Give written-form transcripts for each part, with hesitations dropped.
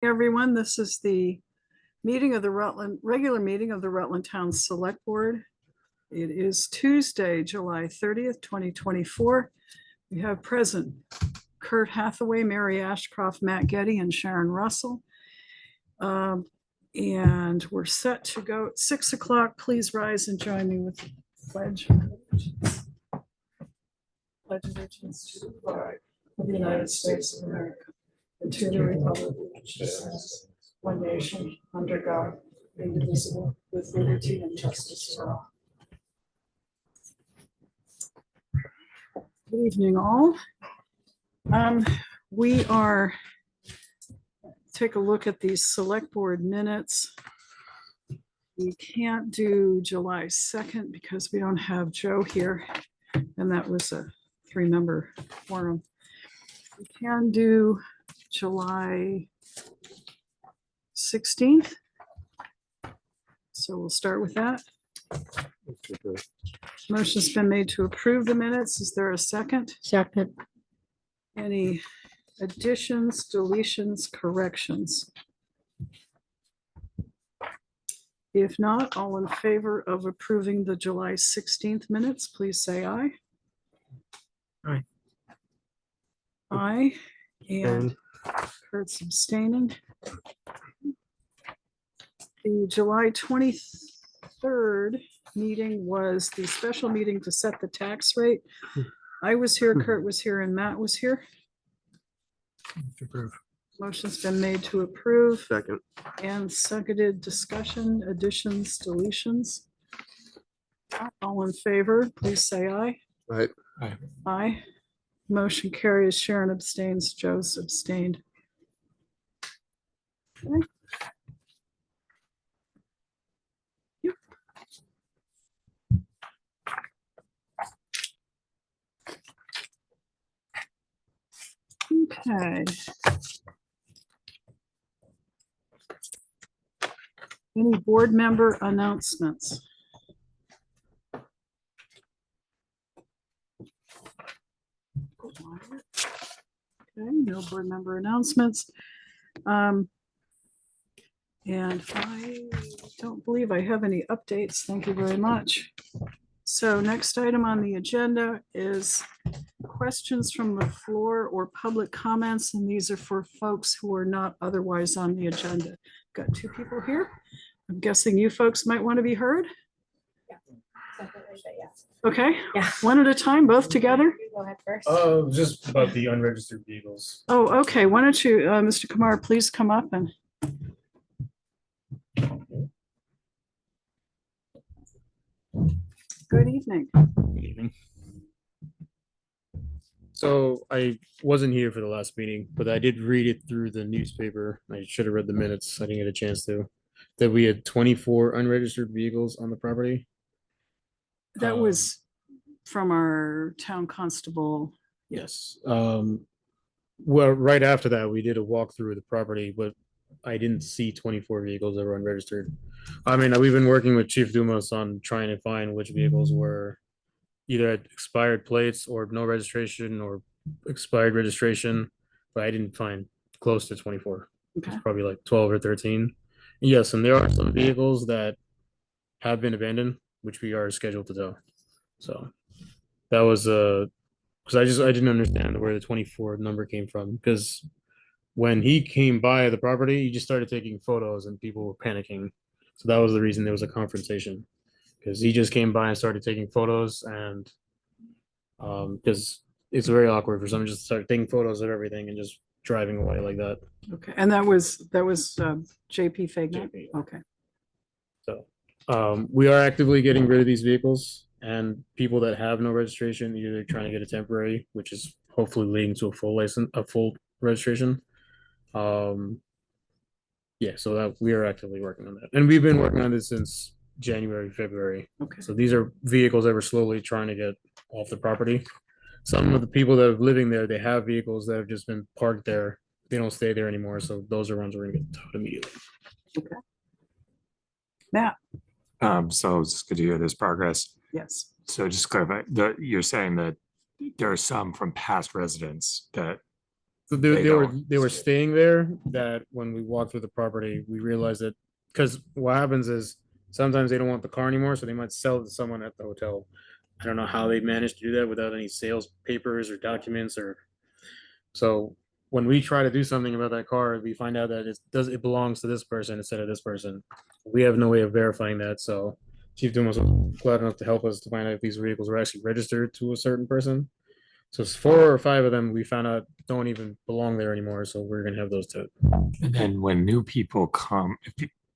Everyone, this is the meeting of the regular meeting of the Rutland Town Select Board. It is Tuesday, July 30th, 2024. We have present Kurt Hathaway, Mary Ashcroft, Matt Getty, and Sharon Russell. And we're set to go at 6 o'clock. Please rise and join me with the pledge. Pledge allegiance to the flag of the United States of America and to the republic which stands one nation under God, indivisible, with liberty and justice for all. Good evening, all. We are take a look at these select board minutes. We can't do July 2nd because we don't have Joe here, and that was a 3-member quorum. We can do July 16th. So we'll start with that. Motion's been made to approve the minutes. Is there a second? Second. Any additions, deletions, corrections? If not, all in favor of approving the July 16th minutes, please say aye. Aye. Aye. And Kurt's abstaining. The July 23rd meeting was the special meeting to set the tax rate. I was here, Kurt was here, and Matt was here. Approve. Motion's been made to approve. Second. And seconded. Discussion, additions, deletions. All in favor, please say aye. Aye. Aye. Aye. Motion carries. Sharon abstains. Joe's abstained. Okay. Yep. Okay. Any board member announcements? Okay, no board member announcements. And I don't believe I have any updates. Thank you very much. So next item on the agenda is questions from the floor or public comments, and these are for folks who are not otherwise on the agenda. Got 2 people here. I'm guessing you folks might want to be heard. Okay, Yeah. one at a time, both together. You go ahead first. Just about the unregistered vehicles. Oh, okay. Why don't you, Mr. Kumar, please come up and. Good evening. Good evening. So I wasn't here for the last meeting, but I did read it through the newspaper. I should have read the minutes. I didn't get a chance to. That we had 24 unregistered vehicles on the property. That was from our town constable. Yes. Well, right after that, we did a walkthrough of the property, but I didn't see 24 vehicles that were unregistered. I mean, we've been working with Chief Dumas on trying to find which vehicles were either at expired plates or no registration or expired registration, but I didn't find close to 24. Okay. It's probably like 12 or 13. Yes, and there are some vehicles that have been abandoned, which we are scheduled to tow. So that was because I didn't understand where the 24 number came from, because when he came by the property, he just started taking photos and people were panicking. So that was the reason there was a confrontation, because he just came by and started taking photos, and because it's very awkward for someone just to start taking photos of everything and just driving away like that. Okay, and that was JP Faignant. JP. Okay. So we are actively getting rid of these vehicles, and people that have no registration, either trying to get a temporary, which is hopefully leading to a full license, a full registration. Yeah, so that we are actively working on that, and we've been working on this since January, February. Okay. So these are vehicles that we're slowly trying to get off the property. Some of the people that are living there, they have vehicles that have just been parked there. They don't stay there anymore. So those are ones we're gonna get towed immediately. Okay. Matt. So it's good to hear this progress. Yes. So just to clarify, you're saying that there are some from past residents that So They they were don't. staying there. That when we walked through the property, we realized that because what happens is sometimes they don't want the car anymore, so they might sell it to someone at the hotel. I don't know how they managed to do that without any sales papers or documents or so. When we try to do something about that car, we find out that it belongs to this person instead of this person. We have no way of verifying that. So Chief Dumas was glad enough to help us to find out if these vehicles were actually registered to a certain person. So it's 4 or 5 of them we found out don't even belong there anymore. So we're gonna have those towed. And then when new people come,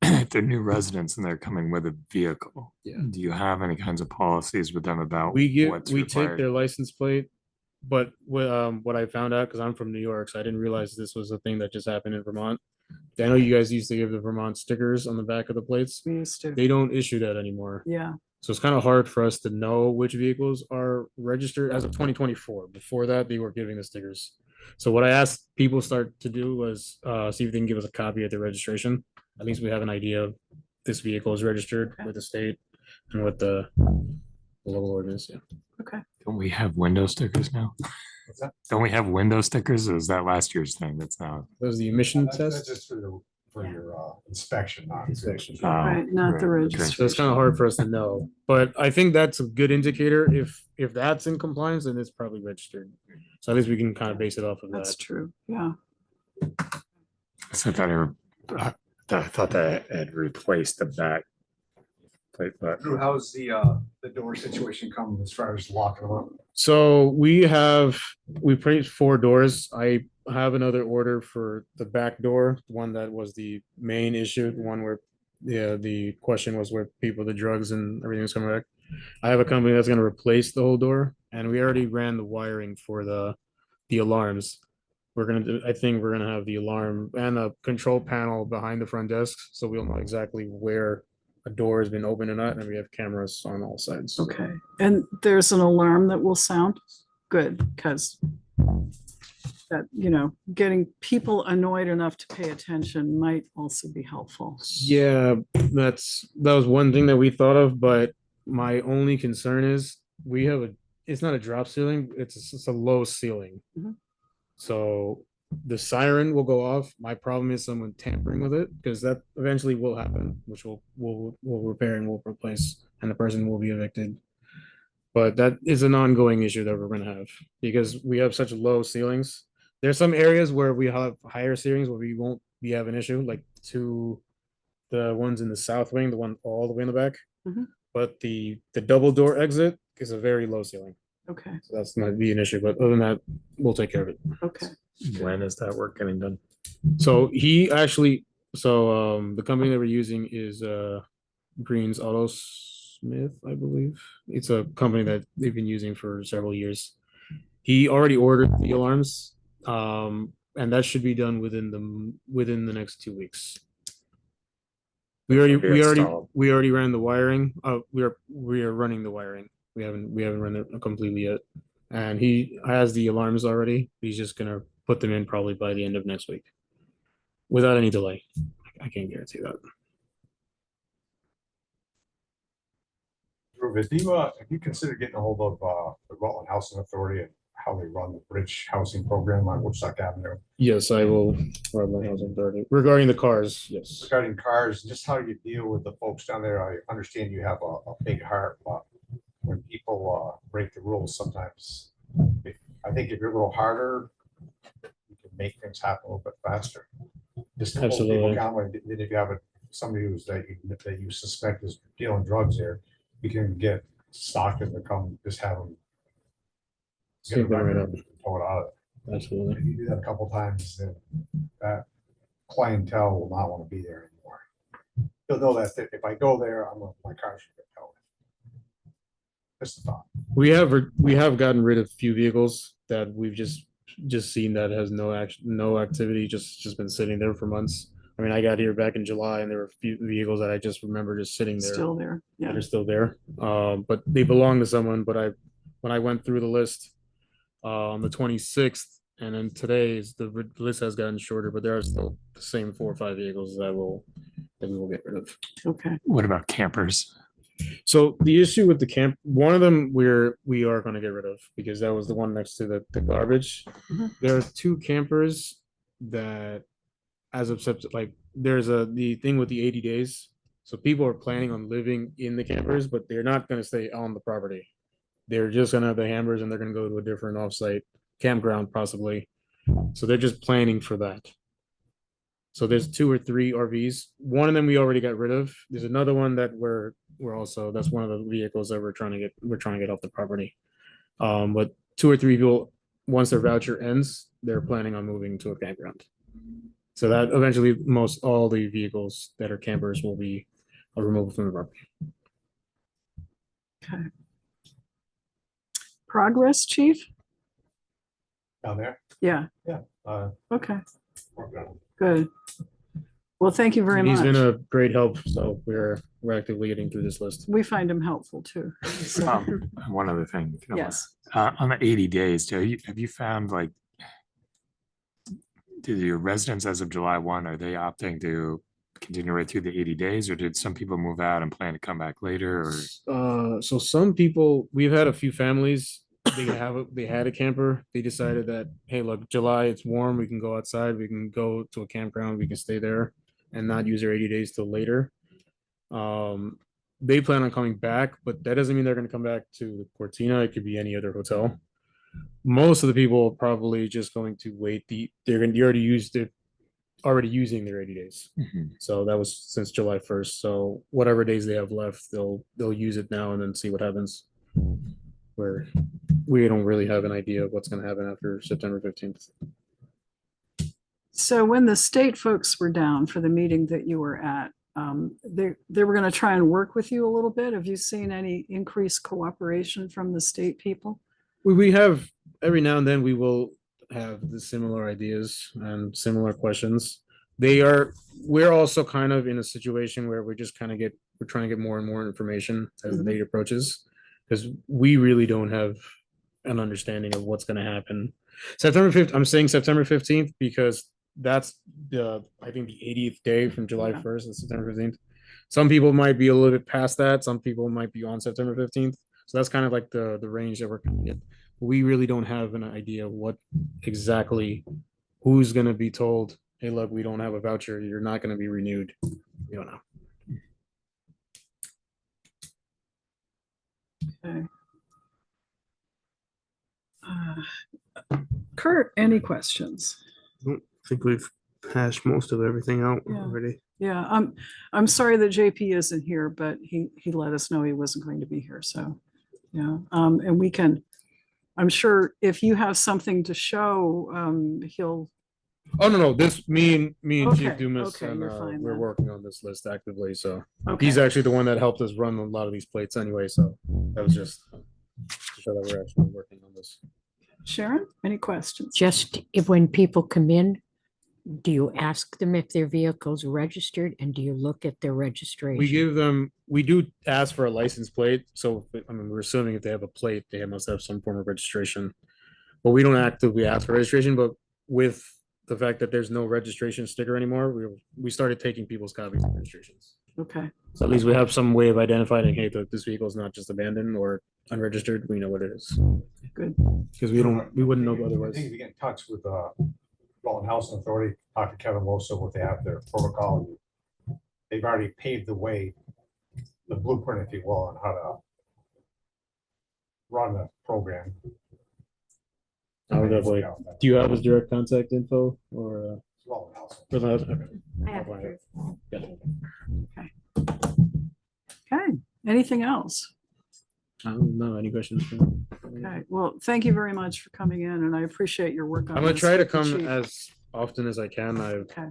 if they're new residents and they're coming with a vehicle, Yeah. do you have any kinds of policies with them about We what's take required? their license plate, but what I found out because I'm from New York, so I didn't realize this was a thing that just happened in Vermont. I know you guys used to give the Vermont stickers on the back of the plates. We used to, They don't issue that anymore. yeah, So it's kind of hard for us to know which vehicles are registered as of 2024. Before that, they were giving the stickers. So what I asked people start to do was see if they can give us a copy of the registration. At least we have an idea of this vehicle is registered with the state and with the local ordinance. Yeah. okay. Don't we have window stickers now? What's that? Don't we have window stickers? Or is that last year's thing? That's now. That was the emission That's test. just for your inspection, not. Inspection. Oh, Right, not the right, okay. registry. So it's kind of hard for us to know, but I think that's a good indicator. If that's in compliance, then it's probably registered. So at least we can kind of base it off of That's that. true, yeah. So I thought that had replaced the back plate, but Drew, how's the door situation coming as far as locking them up? So we placed 4 doors. I have another order for the back door, one that was the main issue, the one where the question was where the drugs and everything was coming back. I have a company that's going to replace the whole door, and we already ran the wiring for the alarms. I think we're gonna have the alarm and a control panel behind the front desk, so we'll know exactly where a door has been opened or not, and we have cameras on all sides. Okay, and there's an alarm that will sound good, because that, getting people annoyed enough to pay attention might also be helpful. Yeah, that was one thing that we thought of, but my only concern is it's not a drop ceiling, it's a low ceiling. Mhm. So the siren will go off. My problem is someone tampering with it, because that eventually will happen, which we'll repair and we'll replace, and the person will be evicted. But that is an ongoing issue that we're gonna have because we have such low ceilings. There's some areas where we have higher ceilings where we won't be have an issue, like the ones in the south wing, the one all the way in the back. Mhm. But the double door exit is a very low ceiling. Okay, So that's might be an issue, but other than that, we'll take care of it. okay, when is that work getting done? So the company that we're using is Green's Auto Smith, I believe. It's a company that they've been using for several years. He already ordered the alarms, and that should be done within the next 2 weeks. We already ran the wiring. We are running the wiring. We haven't run it completely yet. And he has the alarms already. He's just gonna put them in probably by the end of next week, without any delay. I can't guarantee that. Drew, have you considered getting a hold of the Rutland Housing Authority and how they run the bridge housing program on Woodstock Avenue? Yes, I will. Rutland Housing Authority. Regarding the cars, yes. Regarding cars, just how you deal with the folks down there. I understand you have a big heart, but when people break the rules, sometimes I think if you're a little harder, you can make things happen a little bit faster. Just to hold people Absolutely. accountable. Then if you have somebody that you suspect is dealing drugs there, you can get stocked and come just have them get a Sweep them right record up. and pull it out. Absolutely. If you do that a couple times, then that clientele will not want to be there anymore. They'll know that if I go there, my car should get towed. Just a thought. We have gotten rid of a few vehicles that we've just seen that has no activity, just been sitting there for months. I mean, I got here back in July, and there were a few vehicles that I just remember just sitting there. still there, yeah. That are still there. But they belong to someone. But when I went through the list on the 26th, and then today's the list has gotten shorter, but there are still the same 4 or 5 vehicles that we will get rid of. Okay, What about campers? So the issue with the camp, one of them we are going to get rid of because that was the one next to the garbage. Mhm. There are two campers that, as of like there's the thing with the 80 days. So people are planning on living in the campers, but they're not going to stay on the property. They're just going to have the hammers and they're going to go to a different offsite campground possibly. So they're just planning for that. So there's 2 or 3 RVs. One of them we already got rid of. There's another one that we're also, that's one of the vehicles that we're trying to get off the property. But 2 or 3 people, once their voucher ends, they're planning on moving to a campground. So that eventually most all the vehicles that are campers will be removed from the property. Okay. Progress, chief? Down there. Yeah, Uh, okay, working on it. good. Well, thank you very He's much. been a great help, so we're actively getting through this list. We find him helpful too. So, One other thing. if you don't mind. yes. On the 80 days, have you found like, did your residents as of July 1, are they opting to continue right through the 80 days, or did some people move out and plan to come back later? Or So some people, we've had a few families, they had a camper. They decided that, hey, look, July, it's warm. We can go outside. We can go to a campground. We can stay there and not use their 80 days till later. They plan on coming back, but that doesn't mean they're going to come back to the Cortina. It could be any other hotel. Most of the people are probably just going to wait. They're already using their 80 days. Mhm. So that was since July 1st. So whatever days they have left, they'll use it now and then see what happens. Where we don't really have an idea of what's going to happen after September 15th. So when the state folks were down for the meeting that you were at, they were going to try and work with you a little bit. Have you seen any increased cooperation from the state people? We have every now and then we will have the similar ideas and similar questions. We're also kind of in a situation where we're trying to get more and more information as the date approaches, because we really don't have an understanding of what's going to happen. September 5th, I'm saying September 15th because that's I think the 80th day from July Yeah. 1st and September 15th. Some people might be a little bit past that. Some people might be on September 15th. So that's kind of like the range that we're going to get. We really don't have an idea of what exactly who's going to be told, hey, look, we don't have a voucher. You're not going to be renewed. We don't know. Okay. Kurt, any questions? I think we've hashed most of everything out Yeah. already. Yeah, I'm sorry that JP isn't here, but he let us know he wasn't going to be here. So, yeah, and we can, I'm sure if you have something to show, he'll. Oh no, this me and Chief Okay, Dumas okay, and you're fine we're then. working on this list actively. So Okay. he's actually the one that helped us run a lot of these plates anyway. So that was just to show that we're actually working on this. Sharon, any questions? Just if when people come in, do you ask them if their vehicle's registered and do you look at their registration? We do ask for a license plate. So, I mean, we're assuming if they have a plate, they must have some form of registration. But we don't actively ask for registration. But with the fact that there's no registration sticker anymore, we started taking people's copies of registrations. Okay, So at least we have some way of identifying, hey, this vehicle is not just abandoned or unregistered. We know what it is. good. Because we wouldn't know I otherwise. think if you get in touch with Rutland Housing Authority, talk to Kevin Wilson, what they have their protocol. They've already paved the way, the blueprint, if you will, on how to run the program. I would definitely. Do you have his direct contact info or? Rutland Housing. I have Okay. it. Okay, anything else? I don't know. Any questions? Okay, well, thank you very much for coming in and I appreciate your work on I'm gonna this try to with the come chief. as often as I can. Okay.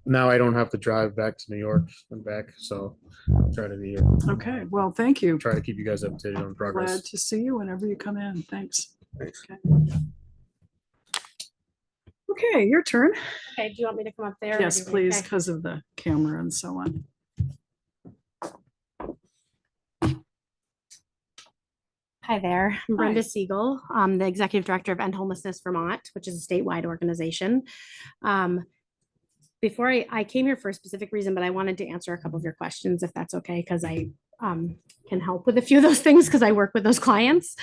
Now I don't have to drive back to New York and back, so I'll try to be here. Okay, well, thank you. Try to keep you guys updated on progress. Glad to see you whenever you come in. Thanks. Thanks. Okay, your turn. Okay, do you want me to come up there? or Yes, do we- please, okay. because of the camera and so on. Hi there, I'm Brenda Hi. Siegel. I'm the Executive Director of End Homelessness Vermont, which is a statewide organization. Before I came here for a specific reason, but I wanted to answer a couple of your questions, if that's okay, because can help with a few of those things because I work with those clients.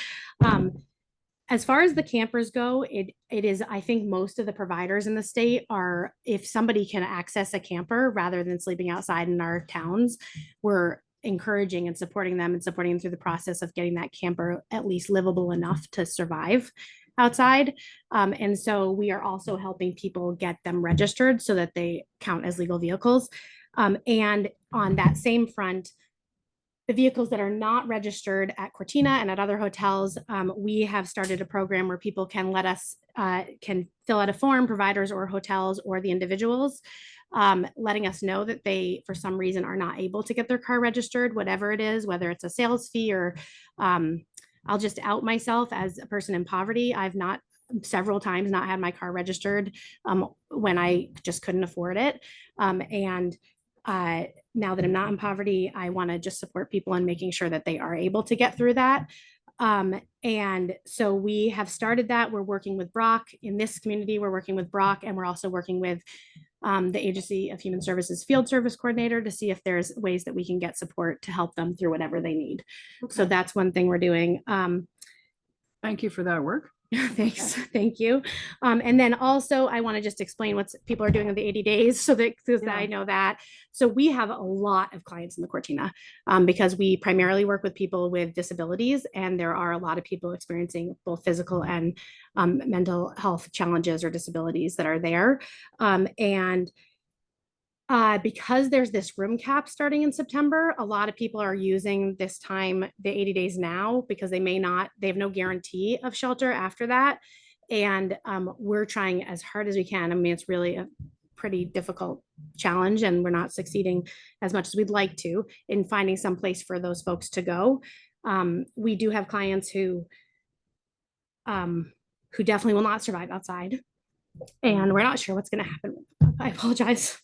As far as the campers go, it is, I think most of the providers in the state are, if somebody can access a camper rather than sleeping outside in our towns, we're encouraging and supporting them through the process of getting that camper at least livable enough to survive outside. And so we are also helping people get them registered so that they count as legal vehicles. And on that same front, the vehicles that are not registered at Cortina and at other hotels, we have started a program where people can let us, can fill out a form, providers or hotels or the individuals, letting us know that they, for some reason, are not able to get their car registered, whatever it is, whether it's a sales fee or I'll just out myself as a person in poverty. I've not several times not had my car registered when I just couldn't afford it. Now that I'm not in poverty, I want to just support people in making sure that they are able to get through that. And so we have started that. We're working with Brock in this community. We're working with Brock, and we're also working with the Agency of Human Services Field Service Coordinator to see if there's ways that we can get support to help them through whatever they need. Okay. So that's one thing we're doing. Thank you for that work. Thanks. Thank you. And then also I want to just explain what people are doing in the 80 days so that, I know that. So we have a lot of clients in the Cortina because we primarily work with people with disabilities, and there are a lot of people experiencing both physical and mental health challenges or disabilities that are there. Because there's this room cap starting in September, a lot of people are using this time, the 80 days now, because they have no guarantee of shelter after that. And we're trying as hard as we can. I mean, it's really a pretty difficult challenge, and we're not succeeding as much as we'd like to in finding some place for those folks to go. We do have clients who definitely will not survive outside, and we're not sure what's going to happen. I apologize.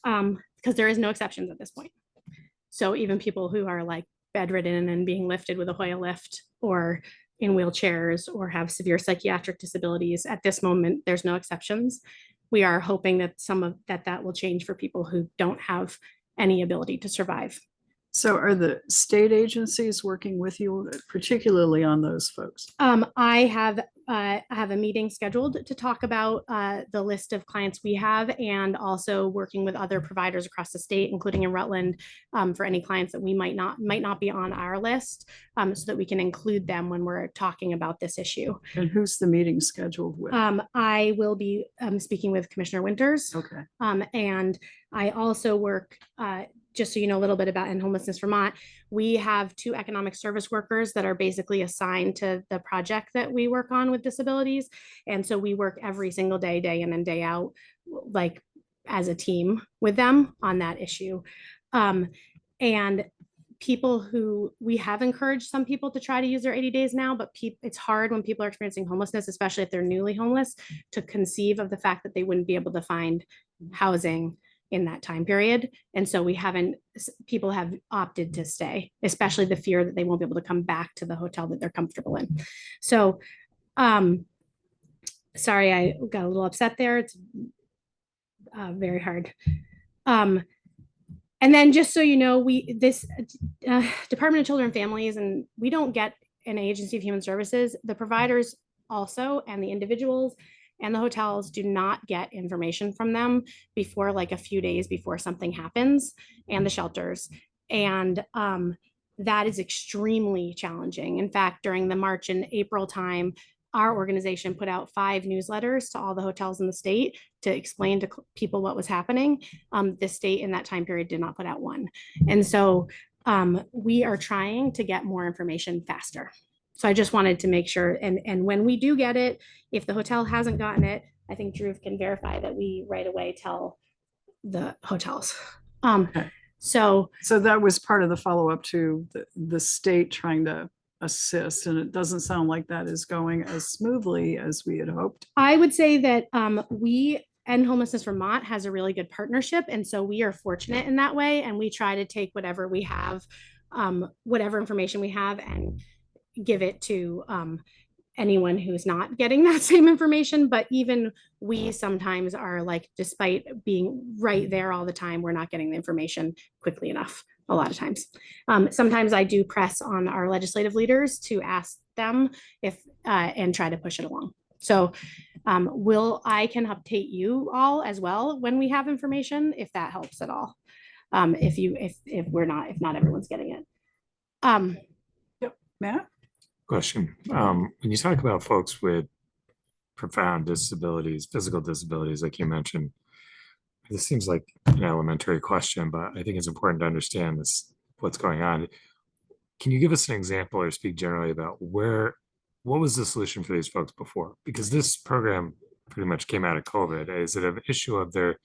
Because there is no exceptions at this point. So even people who are like bedridden and being lifted with a Hoya lift or in wheelchairs or have severe psychiatric disabilities, at this moment, there's no exceptions. We are hoping that that will change for people who don't have any ability to survive. So are the state agencies working with you, particularly on those folks? I have a meeting scheduled to talk about the list of clients we have, and also working with other providers across the state, including in Rutland, for any clients that we might not be on our list, so that we can include them when we're talking about this issue. And who's the meeting scheduled with? I will be speaking with Commissioner Winters. Okay. And I also work, just so you know a little bit about End Homelessness Vermont, we have 2 economic service workers that are basically assigned to the project that we work on with disabilities. And so we work every single day, day in and day out, like as a team with them on that issue. And people who, we have encouraged some people to try to use their 80 days now, but it's hard when people are experiencing homelessness, especially if they're newly homeless, to conceive of the fact that they wouldn't be able to find housing in that time period. And so people have opted to stay, especially the fear that they won't be able to come back to the hotel that they're comfortable in. So, sorry, I got a little upset there. It's very hard. And then just so you know, this Department of Children and Families, and we don't get an Agency of Human Services, the providers also, and the individuals and the hotels do not get information from them before like a few days before something happens, and the shelters. And that is extremely challenging. In fact, during the March and April time, our organization put out 5 newsletters to all the hotels in the state to explain to people what was happening. The state in that time period did not put out one. And so we are trying to get more information faster. So I just wanted to make sure, and when we do get it, if the hotel hasn't gotten it, I think Drew can verify that we right away tell the hotels. Okay. So that was part of the follow-up to the state trying to assist, and it doesn't sound like that is going as smoothly as we had hoped. I would say that we End Homelessness Vermont has a really good partnership, and so we are fortunate in that way, and we try to take whatever we have, whatever information we have, and give it to anyone who's not getting that same information. But even we sometimes are like, despite being right there all the time, we're not getting the information quickly enough. a lot of times. Sometimes I do press on our legislative leaders to ask them if, and try to push it along. So I can update you all as well when we have information, if that helps at all. If not everyone's getting it. Matt? Question. When you talk about folks with profound disabilities, physical disabilities, like you mentioned, this seems like an elementary question, but I think it's important to understand what's going on. Can you give us an example or speak generally about what was the solution for these folks before? Because this program pretty much came out of COVID. Is it an issue of there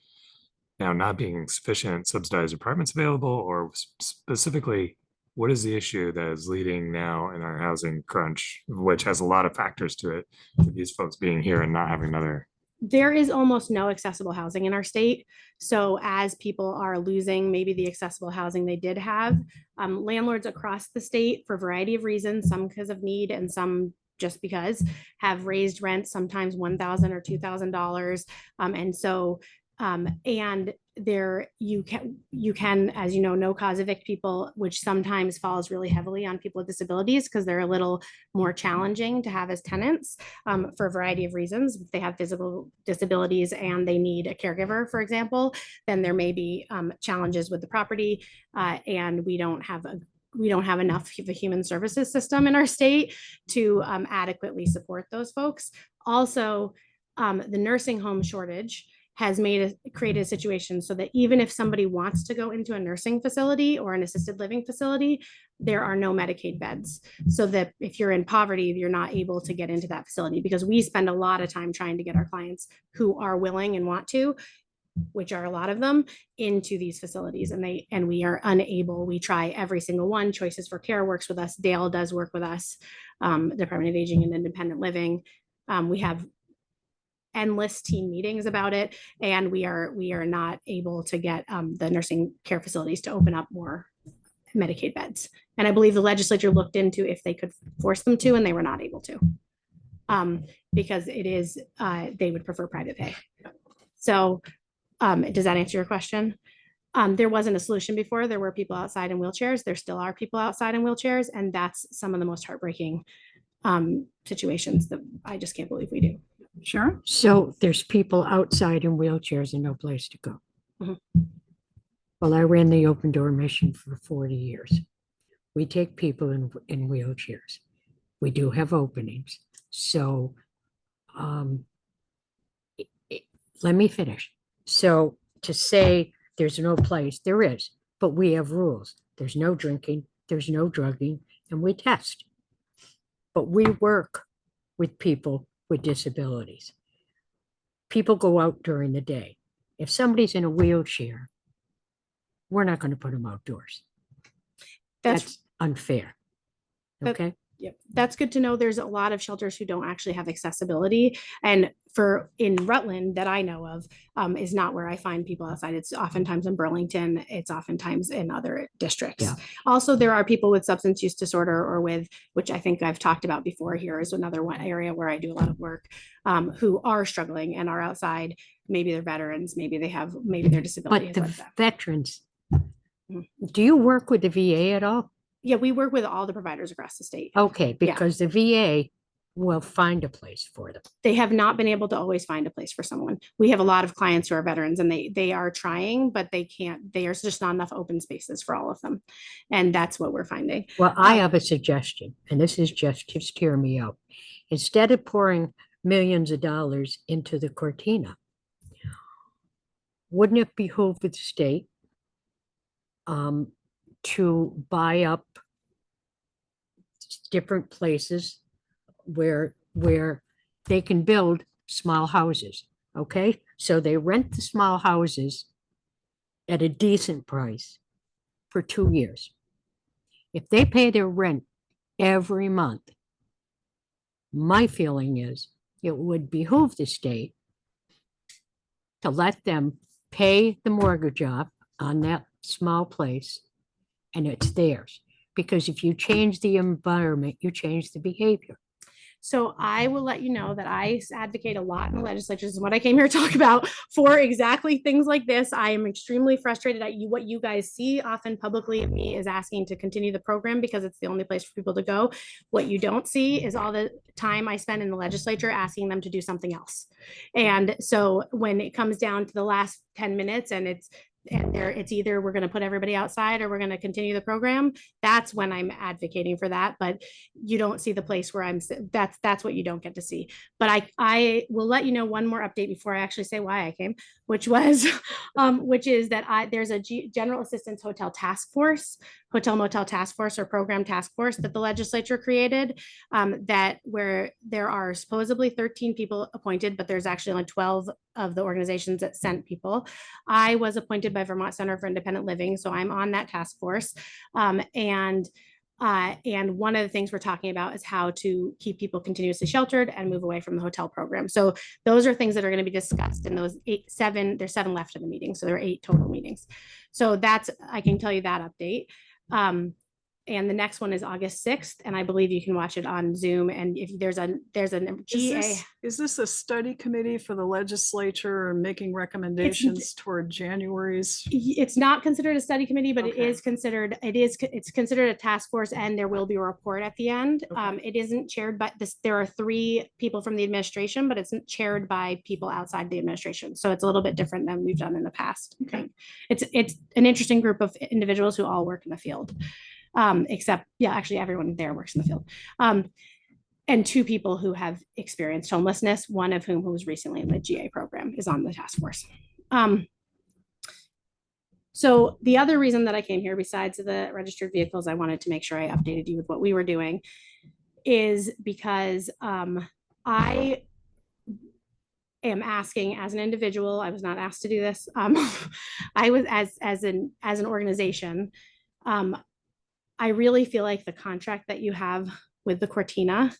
now not being sufficient subsidized apartments available, or specifically, what is the issue that is leading now in our housing crunch, which has a lot of factors to it, to these folks being here and not having another? There is almost no accessible housing in our state. So as people are losing maybe the accessible housing they did have, landlords across the state, for a variety of reasons, some because of need and some just because, have raised rent, sometimes $1,000 or $2,000. And so, and there you can, as you know, no cause evict people, which sometimes falls really heavily on people with disabilities because they're a little more challenging to have as tenants, for a variety of reasons. If they have physical disabilities and they need a caregiver, for example, then there may be challenges with the property, and we don't have enough of a human services system in our state to adequately support those folks. Also, the nursing home shortage has created a situation so that even if somebody wants to go into a nursing facility or an assisted living facility, there are no Medicaid beds. So that if you're in poverty, you're not able to get into that facility, because we spend a lot of time trying to get our clients who are willing and want to, which are a lot of them, into these facilities, and we are unable. We try every single one. Choices for Care works with us. Dell does work with us. Department of Aging and Independent Living. We have endless team meetings about it, and we are not able to get the nursing care facilities to open up more Medicaid beds. And I believe the legislature looked into if they could force them to, and they were not able to, because it is they would prefer private pay. So does that answer your question? There wasn't a solution before. There were people outside in wheelchairs. There still are people outside in wheelchairs, and that's some of the most heartbreaking situations that I just can't believe we do. Sure. So there's people outside in wheelchairs and no place to go. Mhm. Well, I ran the open door mission for 40 years. We take people in wheelchairs. We do have openings. So let me finish. So to say there's no place, there is, but we have rules. There's no drinking, there's no drugging, and we test. But we work with people with disabilities. People go out during the day. If somebody's in a wheelchair, we're not going to put them outdoors. That's unfair. Okay. Yep. That's good to know. There's a lot of shelters who don't actually have accessibility. And in Rutland that I know of, is not where I find people outside. It's oftentimes in Burlington. It's oftentimes in other districts. Yeah. Also, there are people with substance use disorder or which I think I've talked about before here is another one area where I do a lot of work, who are struggling and are outside. Maybe they're veterans, maybe their disability. But the veterans, do you work with the VA at all? Yeah, we work with all the providers across the state. Okay, because the VA will find a place for them. They have not been able to always find a place for someone. We have a lot of clients who are veterans, and they are trying, but they can't. There's just not enough open spaces for all of them, and that's what we're finding. Well, I have a suggestion, and this is just hear me out. Instead of pouring millions of dollars into the Cortina, wouldn't it behoove the state to buy up different places where they can build small houses? Okay, so they rent the small houses at a decent price for 2 years. If they pay their rent every month, my feeling is it would behoove the state to let them pay the mortgage off on that small place, and it's theirs. Because if you change the environment, you change the behavior. So I will let you know that I advocate a lot in the legislature. This is what I came here to talk about, for exactly things like this. I am extremely frustrated at you. What you guys see often publicly of me is asking to continue the program because it's the only place for people to go. What you don't see is all the time I spend in the legislature asking them to do something else. And so when it comes down to the last 10 minutes and it's either we're going to put everybody outside or we're going to continue the program, that's when I'm advocating for that. But you don't see the place where that's what you don't get to see. But I will let you know one more update before I actually say why I came, which is that there's a General Assistance Hotel Task Force, Hotel Motel Task Force, or Program Task Force that the legislature created, that where there are supposedly 13 people appointed, but there's actually only 12 of the organizations that sent people. I was appointed by Vermont Center for Independent Living, so I'm on that task force. And one of the things we're talking about is how to keep people continuously sheltered and move away from the hotel program. So those are things that are going to be discussed in those there's 7 left in the meeting. So there are 8 total meetings. So I can tell you that update. And the next one is August 6th, and I believe you can watch it on Zoom. And if there's a GA. Is this a study committee for the legislature and making recommendations toward January's? It's not considered a study committee, but Okay. it's considered a task force, and there will be a report at the end. Okay. It isn't chaired by this. There are 3 people from the administration, but it's chaired by people outside the administration. So it's a little bit different than we've done in the past. Okay. It's an interesting group of individuals who all work in the field. Except, actually everyone there works in the field. And 2 people who have experienced homelessness, one of whom who was recently in the GA program is on the task force. So the other reason that I came here, besides the registered vehicles, I wanted to make sure I updated you with what we were doing, is because I am asking as an individual. I was not asked to do this. I was as an organization. I really feel like the contract that you have with the Cortina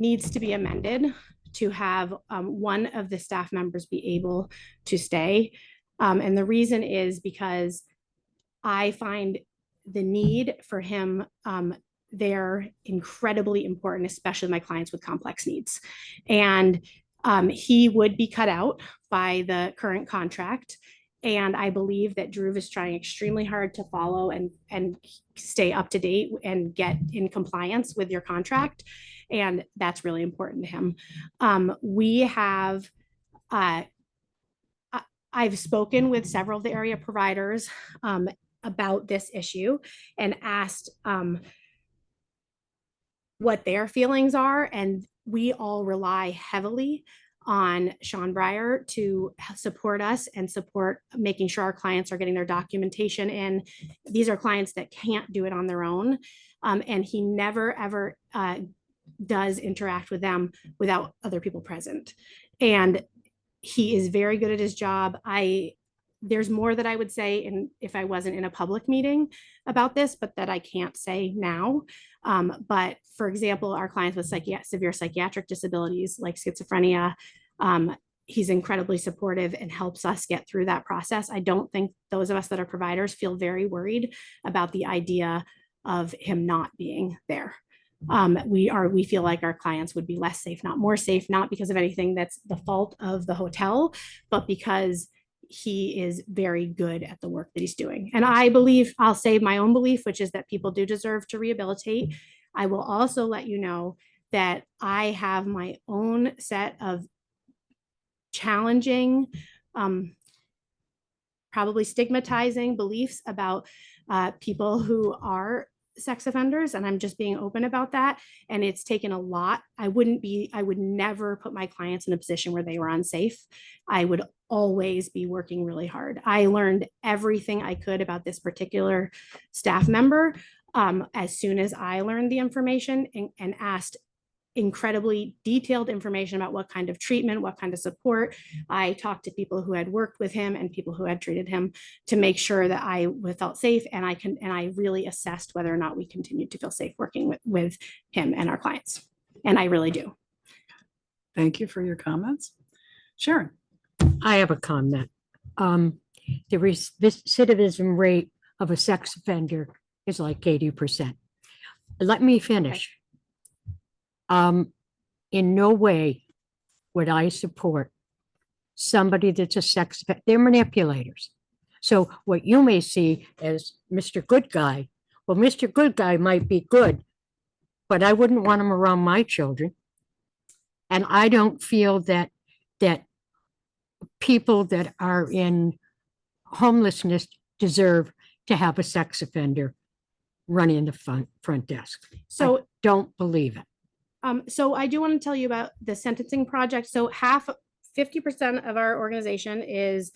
needs to be amended to have one of the staff members be able to stay. And the reason is because I find the need for him there incredibly important, especially my clients with complex needs. And he would be cut out by the current contract. And I believe that Drew is trying extremely hard to follow and stay up to date and get in compliance with your contract. And that's really important to him. I've spoken with several of the area providers about this issue and asked what their feelings are. And we all rely heavily on Sean Breyer to support us and support making sure our clients are getting their documentation in. These are clients that can't do it on their own. And he never, ever does interact with them without other people present. And he is very good at his job. There's more that I would say if I wasn't in a public meeting about this, but that I can't say now. But for example, our clients with severe psychiatric disabilities like schizophrenia, he's incredibly supportive and helps us get through that process. I don't think those of us that are providers feel very worried about the idea of him not being there. We feel like our clients would be less safe, not more safe, not because of anything that's the fault of the hotel, but because he is very good at the work that he's doing. And I believe, I'll say my own belief, which is that people do deserve to rehabilitate. I will also let you know that I have my own set of challenging, probably stigmatizing beliefs about people who are sex offenders, and I'm just being open about that. And it's taken a lot. I would never put my clients in a position where they were unsafe. I would always be working really hard. I learned everything I could about this particular staff member as soon as I learned the information and asked incredibly detailed information about what kind of treatment, what kind of support. I talked to people who had worked with him and people who had treated him to make sure that I felt safe, and I really assessed whether or not we continued to feel safe working with him and our clients. And I really do. Thank you for your comments. Sharon. I have a comment. The recidivism rate of a sex offender is like 80%. let me finish. In no way would I support somebody that's a sex, they're manipulators. So what you may see as Mr. Good Guy, well, Mr. Good Guy might be good, but I wouldn't want him around my children. And I don't feel that people that are in homelessness deserve to have a sex offender running the front desk. So, Don't believe it. so I do want to tell you about the sentencing project. So 50% of our organization is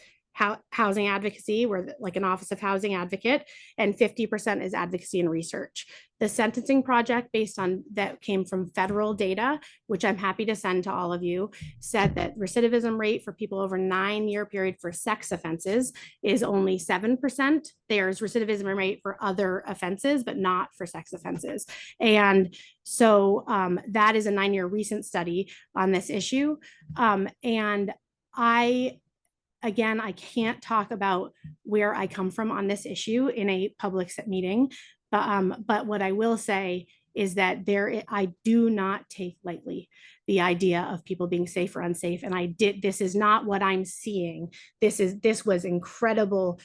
housing advocacy. We're like an office of housing advocate, and 50% is advocacy and research. The sentencing project, based on that, came from federal data, which I'm happy to send to all of you, said that recidivism rate for people over 9-year period for sex offenses is only 7%. There's recidivism rate for other offenses, but not for sex offenses. And so that is a 9-year recent study on this issue. And again, I can't talk about where I come from on this issue in a public meeting, but what I will say is that I do not take lightly the idea of people being safe or unsafe. And this is not what I'm seeing. This was incredible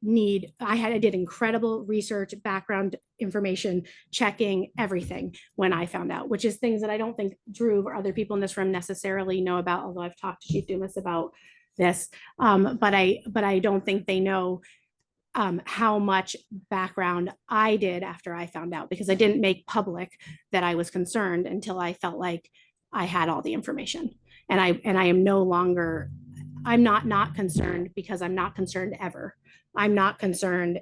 need. I did incredible research, background information, checking everything when I found out, which is things that I don't think Drew or other people in this room necessarily know about, although I've talked to Chief Dumas about this. But I don't think they know how much background I did after I found out, because I didn't make public that I was concerned until I felt like I had all the information. And I am no longer, I'm not concerned, because I'm not concerned ever. I'm not concerned.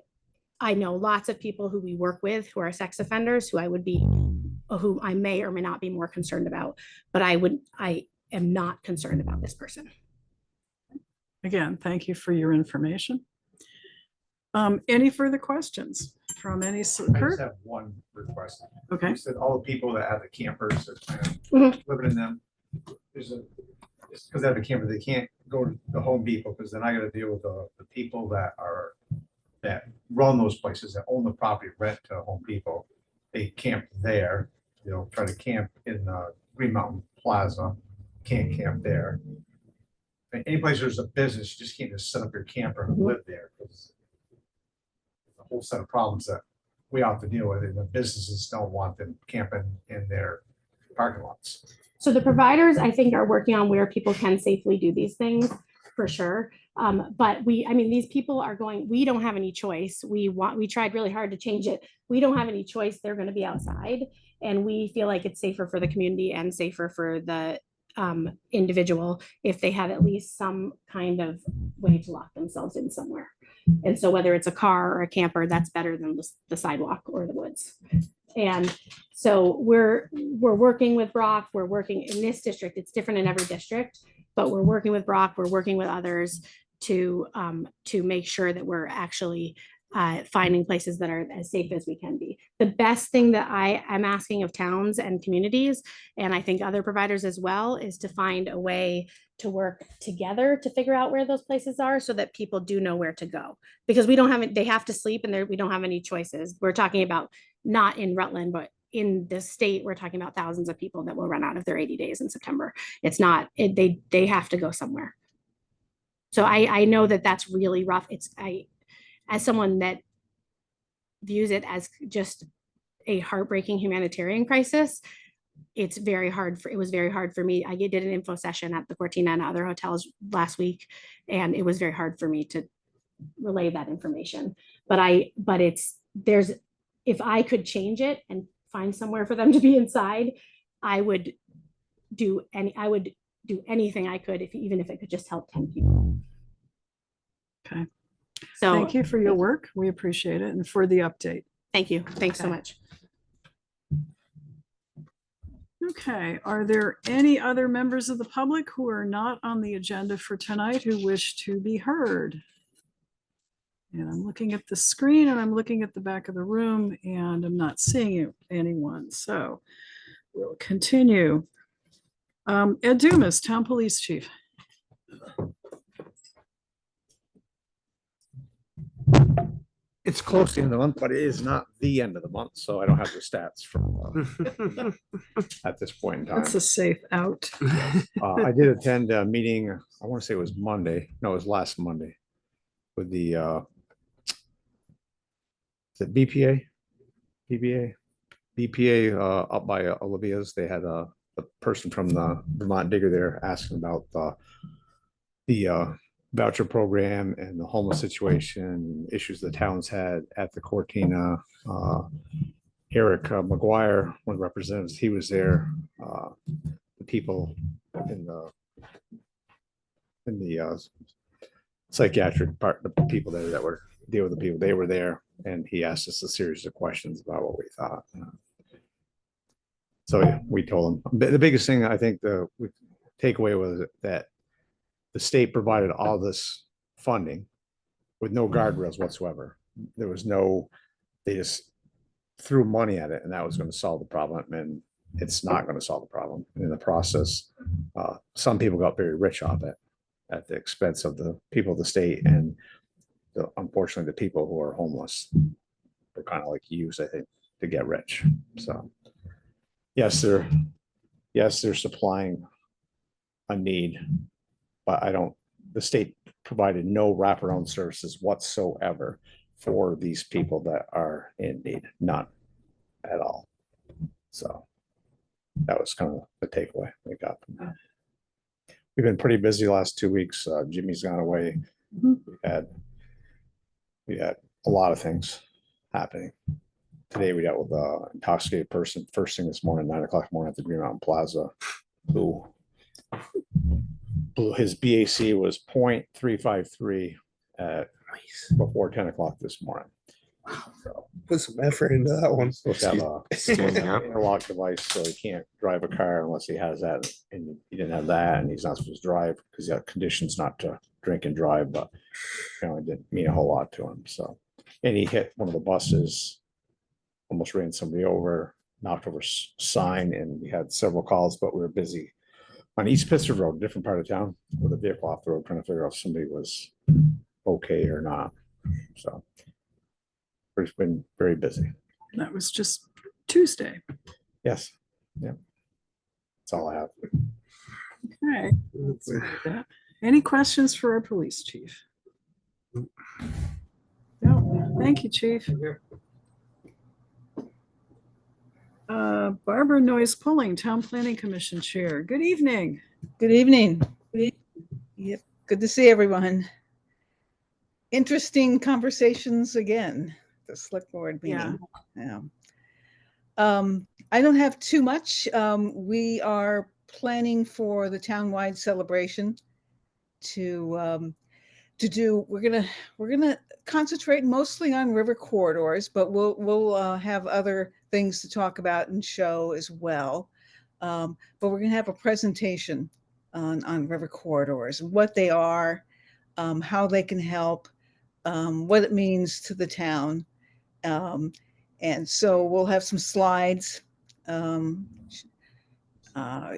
I know lots of people who we work with who are sex offenders who I may or may not be more concerned about, but I am not concerned about this person. Again, thank you for your information. Any further questions from any? I just have one request. Okay. You said all the people that have the campers that plan on living in them, just because they have a camper, they can't go to the Home Depot, because then I got to deal with the people that run those places, that own the property, rent to Home Depot. They camp there, try to camp in Green Mountain Plaza, can't camp there. Any place there's a business, you just can't just set up your camper and live there, because a whole set of problems that we have to deal with, and the businesses don't want them camping in their parking lots. So the providers, I think, are working on where people can safely do these things, for sure. But these people are going, we don't have any choice. We tried really hard to change it. We don't have any choice. They're going to be outside, and we feel like it's safer for the community and safer for the individual if they have at least some kind of way to lock themselves in somewhere. And so whether it's a car or a camper, that's better than the sidewalk or the woods. And so we're working with Brock. We're working in this district. It's different in every district, but we're working with Brock. We're working with others to make sure that we're actually finding places that are as safe as we can be. The best thing that I am asking of towns and communities, and I think other providers as well, is to find a way to work together to figure out where those places are, so that people do know where to go, because they have to sleep, and we don't have any choices. We're talking about not in Rutland, but in the state, we're talking about thousands of people that will run out of their 80 days in September. It's not, they have to go somewhere. So I know that that's really rough. As someone that views it as just a heartbreaking humanitarian crisis, it was very hard for me. I did an info session at the Cortina and other hotels last week, and it was very hard for me to relay that information. If I could change it and find somewhere for them to be inside, I would do anything I could, even if it could just help 10 people. Okay. So thank you for your work. We appreciate it, and for the update. Thank you. Thanks so Okay. much. Okay, are there any other members of the public who are not on the agenda for tonight who wish to be heard? And I'm looking at the screen, and I'm looking at the back of the room, and I'm not seeing anyone. So we'll continue. Ed Dumas, Town Police Chief. It's close to the end of the month, but it is not the end of the month, so I don't have the stats from at this point in time. That's a safe out. I did attend a meeting, I want to say it was Monday, no, it was last Monday, with the BPA, BPA up by Olivia's. They had a person from the Vermont Digger there asking about the voucher program and the homeless situation, issues the towns had at the Cortina. Eric McGuire, one of the representatives, he was there. The people in the psychiatric part, the people there that were deal with the people, they were there, and he asked us a series of questions about what we thought. So yeah, we told him the biggest thing I think the takeaway was that the state provided all this funding with no guardrails whatsoever. There was no, they just threw money at it, and that was going to solve the problem, and it's not going to solve the problem. And in the process, some people got very rich off it at the expense of the people of the state, and unfortunately, the people who are homeless were kind of like used, I think, to get rich. So yes, they're supplying a need, but the state provided no wraparound services whatsoever for these people that are in need, none at all. So that was kind of the takeaway we got from that. We've been pretty busy the last 2 weeks. Jimmy's gone away. We had a lot of things happening. Today we dealt with an intoxicated person first thing this morning, 9 o'clock in the morning at the Green Mountain Plaza, who his BAC was 0.353 at before 10 o'clock this morning. So, Put some effort into that one. supposed to have a Standing up. interlock device, so he can't drive a car unless he has that, and he didn't have that, and he's not supposed to drive because he had conditions not to drink and drive, but apparently didn't mean a whole lot to him. So, and he hit one of the buses, almost ran somebody over, knocked over sign, and we had several calls, but we were busy on East Pittsford Road, different part of town, with a vehicle off the road, trying to figure out if somebody was okay or not. So it's been very busy. That was just Tuesday. Yes. Yeah. That's all I have. Okay. Let's look at that. Any questions for our police chief? No, thank you, chief. Barbara Noyes Pulling, Town Planning Commission Chair. Good evening. Good evening. Yep, good to see everyone. Interesting conversations again, the select board meeting. Yeah. I don't have too much. We are planning for the townwide celebration to do. We're gonna concentrate mostly on river corridors, but we'll have other things to talk about and show as well. But we're gonna have a presentation on river corridors and what they are, how they can help, what it means to the town. And so we'll have some slides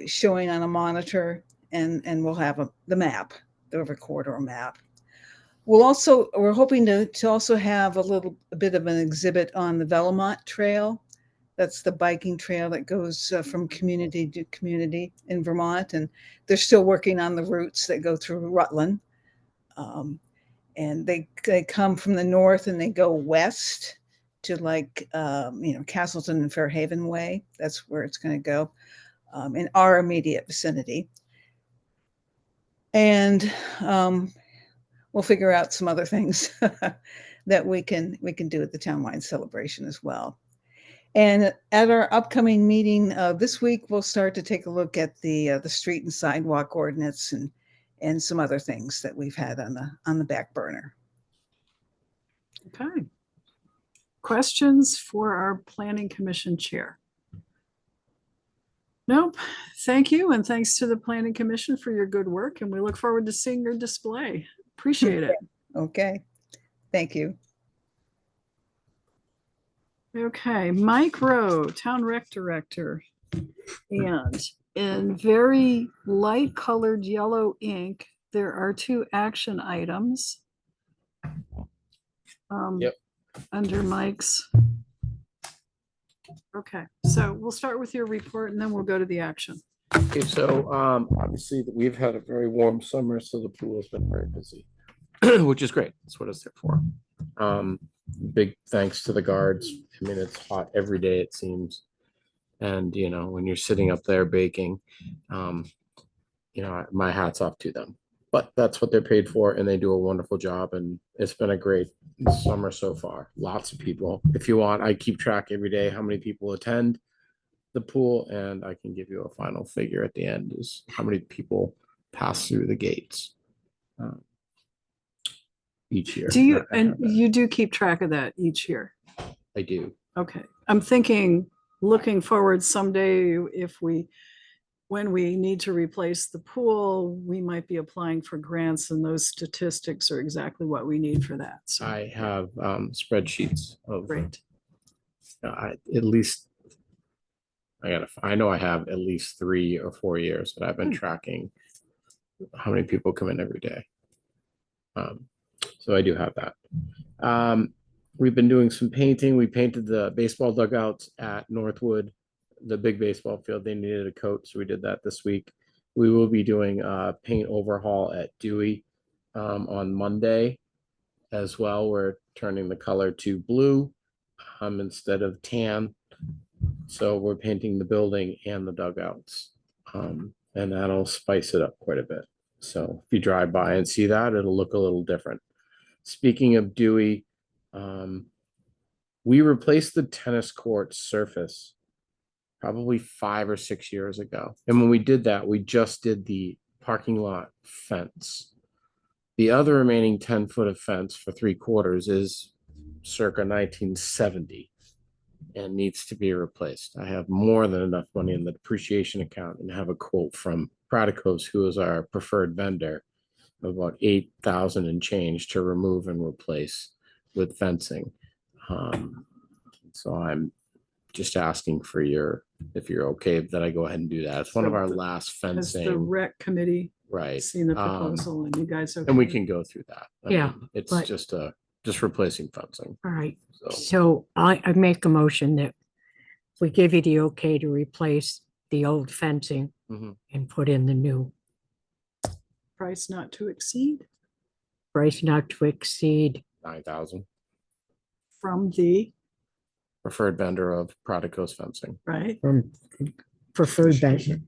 showing on a monitor, and we'll have the map, the river corridor map. We're hoping to also have a bit of an exhibit on the Velomont Trail. That's the biking trail that goes from community to community in Vermont. And they're still working on the routes that go through Rutland. And they come from the north and they go west to Castleton and Fairhaven Way. That's where it's going to go in our immediate vicinity. And we'll figure out some other things that we can do at the townwide celebration as well. And at our upcoming meeting this week, we'll start to take a look at the street and sidewalk ordinance and some other things that we've had on the back burner. Okay. Questions for our Planning Commission Chair? Nope. Thank you. And thanks to the Planning Commission for your good work. And we look forward to seeing your display. Appreciate it. Okay. Thank you. Okay. Mike Rowe, Town Rec Director. And in very light colored yellow ink, there are 2 action items. Yep. under Mike's. Okay, so we'll start with your report and then we'll go to the action. Okay, so obviously we've had a very warm summer, so the pool has been very busy, which is great. That's what it's there for. Big thanks to the guards. I mean, it's hot every day, it seems. And you know, when you're sitting up there baking, you know, my hat's off to them. But that's what they're paid for, and they do a wonderful job. And it's been a great summer so far. Lots of people. If you want, I keep track every day how many people attend the pool, and I can give you a final figure at the end is how many people pass through the gates each year. Do you, I have and that. you do keep track of that each year? I do. Okay, I'm thinking, looking forward someday, if we, when we need to replace the pool, we might be applying for grants and those statistics are exactly what we need for that. So, I have spreadsheets of great. at least I know I have at least 3 or 4 years that I've been tracking how many people come in every day. So I do have that. We've been doing some painting. We painted the baseball dugouts at Northwood, the big baseball field. They needed a coat, so we did that this week. We will be doing a paint overhaul at Dewey on Monday as well. We're turning the color to blue instead of tan. So we're painting the building and the dugouts, and that'll spice it up quite a bit. So if you drive by and see that, it'll look a little different. Speaking of Dewey, we replaced the tennis court surface probably 5 or 6 years ago. And when we did that, we just did the parking lot fence. The other remaining 10 foot of fence for 3/4 is circa 1970 and needs to be replaced. I have more than enough money in the depreciation account and have a quote from Pradicos, who is our preferred vendor, of about 8,000 and change to remove and replace with fencing. So I'm just asking for if you're okay that I go ahead and do that. It's one of So our last Has the fencing, rec committee right? seen the proposal and you guys? And we okay? can go through that. I Yeah, mean, it's but- just replacing fencing. All right, So so I make a motion that we give you the okay to replace the old fencing Mhm. and put in the new Price not to exceed price not to exceed. 9,000. from the, Preferred vendor of Pradicos fencing. right? From preferred vendor.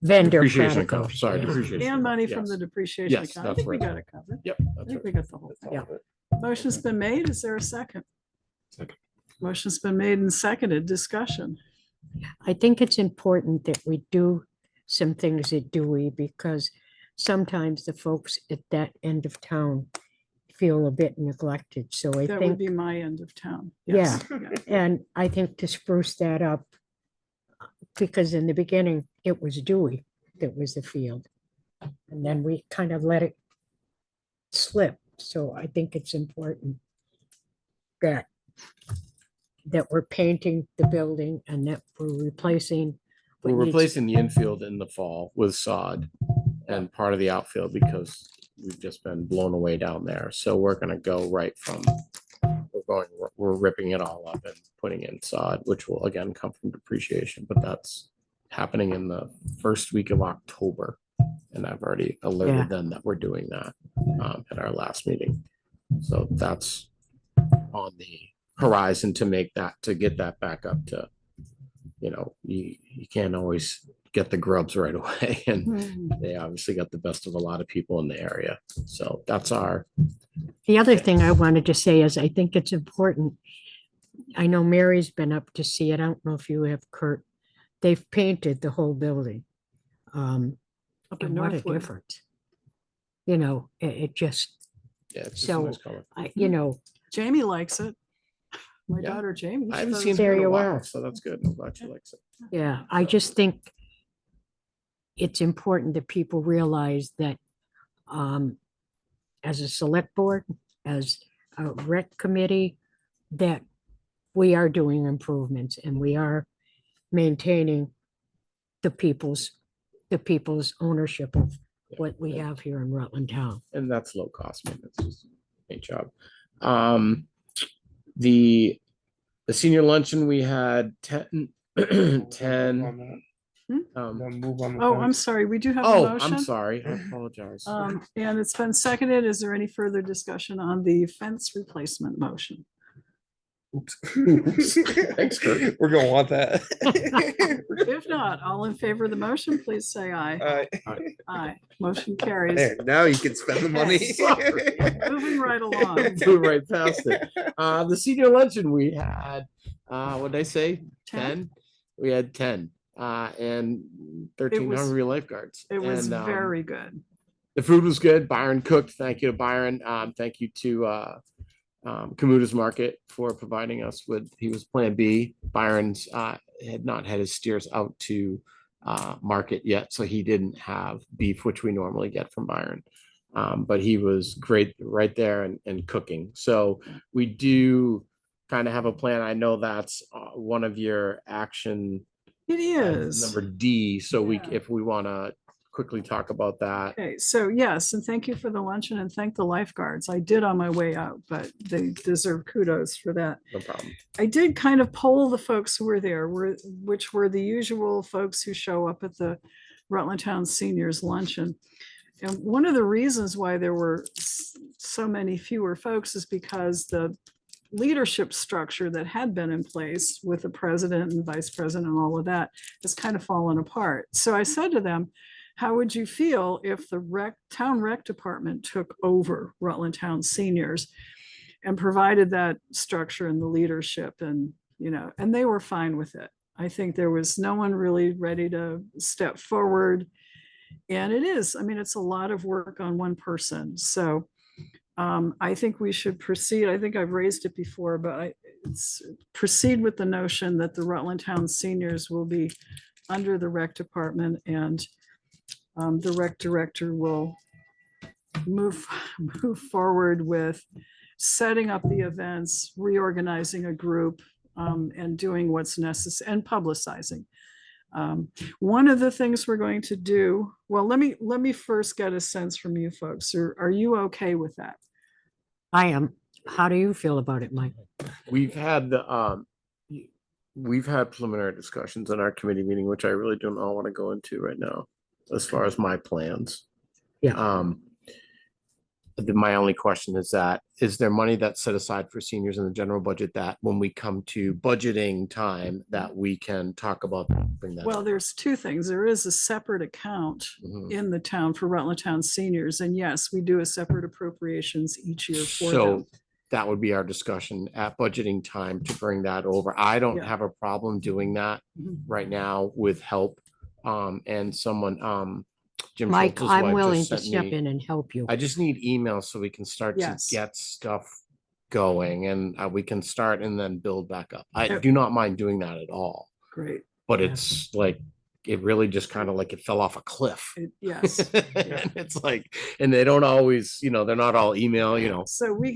Depreciation account, Pradicos. sorry, depreciation. And account, money from yes. the depreciation Yes, account. I that's think we right. got it covered. Yep. I That's think we right. got the whole That's thing. Yeah. all of it. Motion's been made. Is there a second? Second. Motion's been made and seconded. Discussion. I think it's important that we do some things at Dewey because sometimes the folks at that end of town feel a bit neglected. So I That would think, be my end of town. Yeah. Yes. and I think to spruce that up, because in the beginning, it was Dewey that was the field. And then we kind of let it slip. So I think it's important that we're painting the building and that we're replacing. what We're needs- replacing the infield in the fall with sod and part of the outfield because we've just been blown away down there. So we're gonna go right from, we're ripping it all up and putting in sod, which will again come from depreciation, but that's happening in the first week of October. And I've already Yeah. alerted them that we're doing that at our last meeting. So that's on the horizon to get that back up to, you can't always get the grubs right away. And Hmm. they obviously got the best of a lot of people in the area. So that's The other thing I wanted to say is I think it's important. I know Mary's been up to see it. I don't know if you have, Kurt. They've painted the whole building. Up in And what a Northwood. difference. It just, yeah, it's just a nice So, color. Jamie likes it. My Yeah. daughter Jamie. I haven't says- seen There her in a you while, are. so that's good. I'm glad she likes it. yeah, I just think it's important that people realize that as a select board, as a rec committee, that we are doing improvements and we are maintaining the people's ownership of what we have here in Rutland town. And that's low cost maintenance, just a paint job. The senior luncheon, we had 10, 10. Move on the Oh, I'm fence. sorry. We do have a Oh, motion. I'm sorry. I apologize. And it's been seconded. Is there any further discussion on the fence replacement motion? Oops. Thanks, Clerk. We're gonna want that. If not, all in favor of the motion, please say aye. Aye. Motion carries. There, now you can spend the money. Sorry. Moving right along. Flew right past it. The senior luncheon, we had, what did I say? 10? We had 10, and 13 was- hungry lifeguards. It was And, very good. the food was good. Byron cooked. Thank you to Byron. Thank you to Kamuta's Market for providing us with, he was plan B. Byron's had not had his steers out to market yet, so he didn't have beef, which we normally get from Byron. But he was great right there and cooking. So we do kind of have a plan. I know that's one of your action It is. number D. So we, Yeah. if we want to quickly talk about that. Okay, so yes, and thank you for the luncheon and thank the lifeguards. I did on my way out, but they deserve kudos for that. No problem. I did kind of poll the folks who were there, which were the usual folks who show up at the Rutland Town Seniors Luncheon. And one of the reasons why there were so many fewer folks is because the leadership structure that had been in place with the president and vice president and all of that has kind of fallen apart. So I said to them, how would you feel if the town rec department took over Rutland Town Seniors and provided that structure and the leadership and, and they were fine with it. I think there was no one really ready to step forward. And it is, I mean, it's a lot of work on one person. So I think we should proceed. I think I've raised it before, but proceed with the notion that the Rutland Town Seniors will be under the rec department and the rec director will move forward with setting up the events, reorganizing a group, and doing what's necessary and publicizing. One of the things we're going to do, well, let me first get a sense from you folks. Are you okay with that? I am. How do you feel about it, Mike? We've had preliminary discussions in our committee meeting, which I really do not want to go into right now, as far as my plans. Yeah. My only question is there money that's set aside for seniors in the general budget that when we come to budgeting time that we can talk about that, bring that Well, up? there's two things. There is a separate account Mhm. in the town for Rutland Town Seniors. And yes, we do a separate appropriations each year for them. So that would be our discussion at budgeting time to bring that over. I don't Yeah. have a problem doing that Mhm. right now with help. And someone, Jim Mike, Schultz's I'm wife willing just to sent step me- in and help you. I just need emails so we can start Yes. to get stuff going and we can start and then build back up. I Yep. do not mind doing that at all, Great. but Yeah. it's like, it really just kind of like it fell off a cliff. Yes. And it's like, and they don't always, they're not all email. So we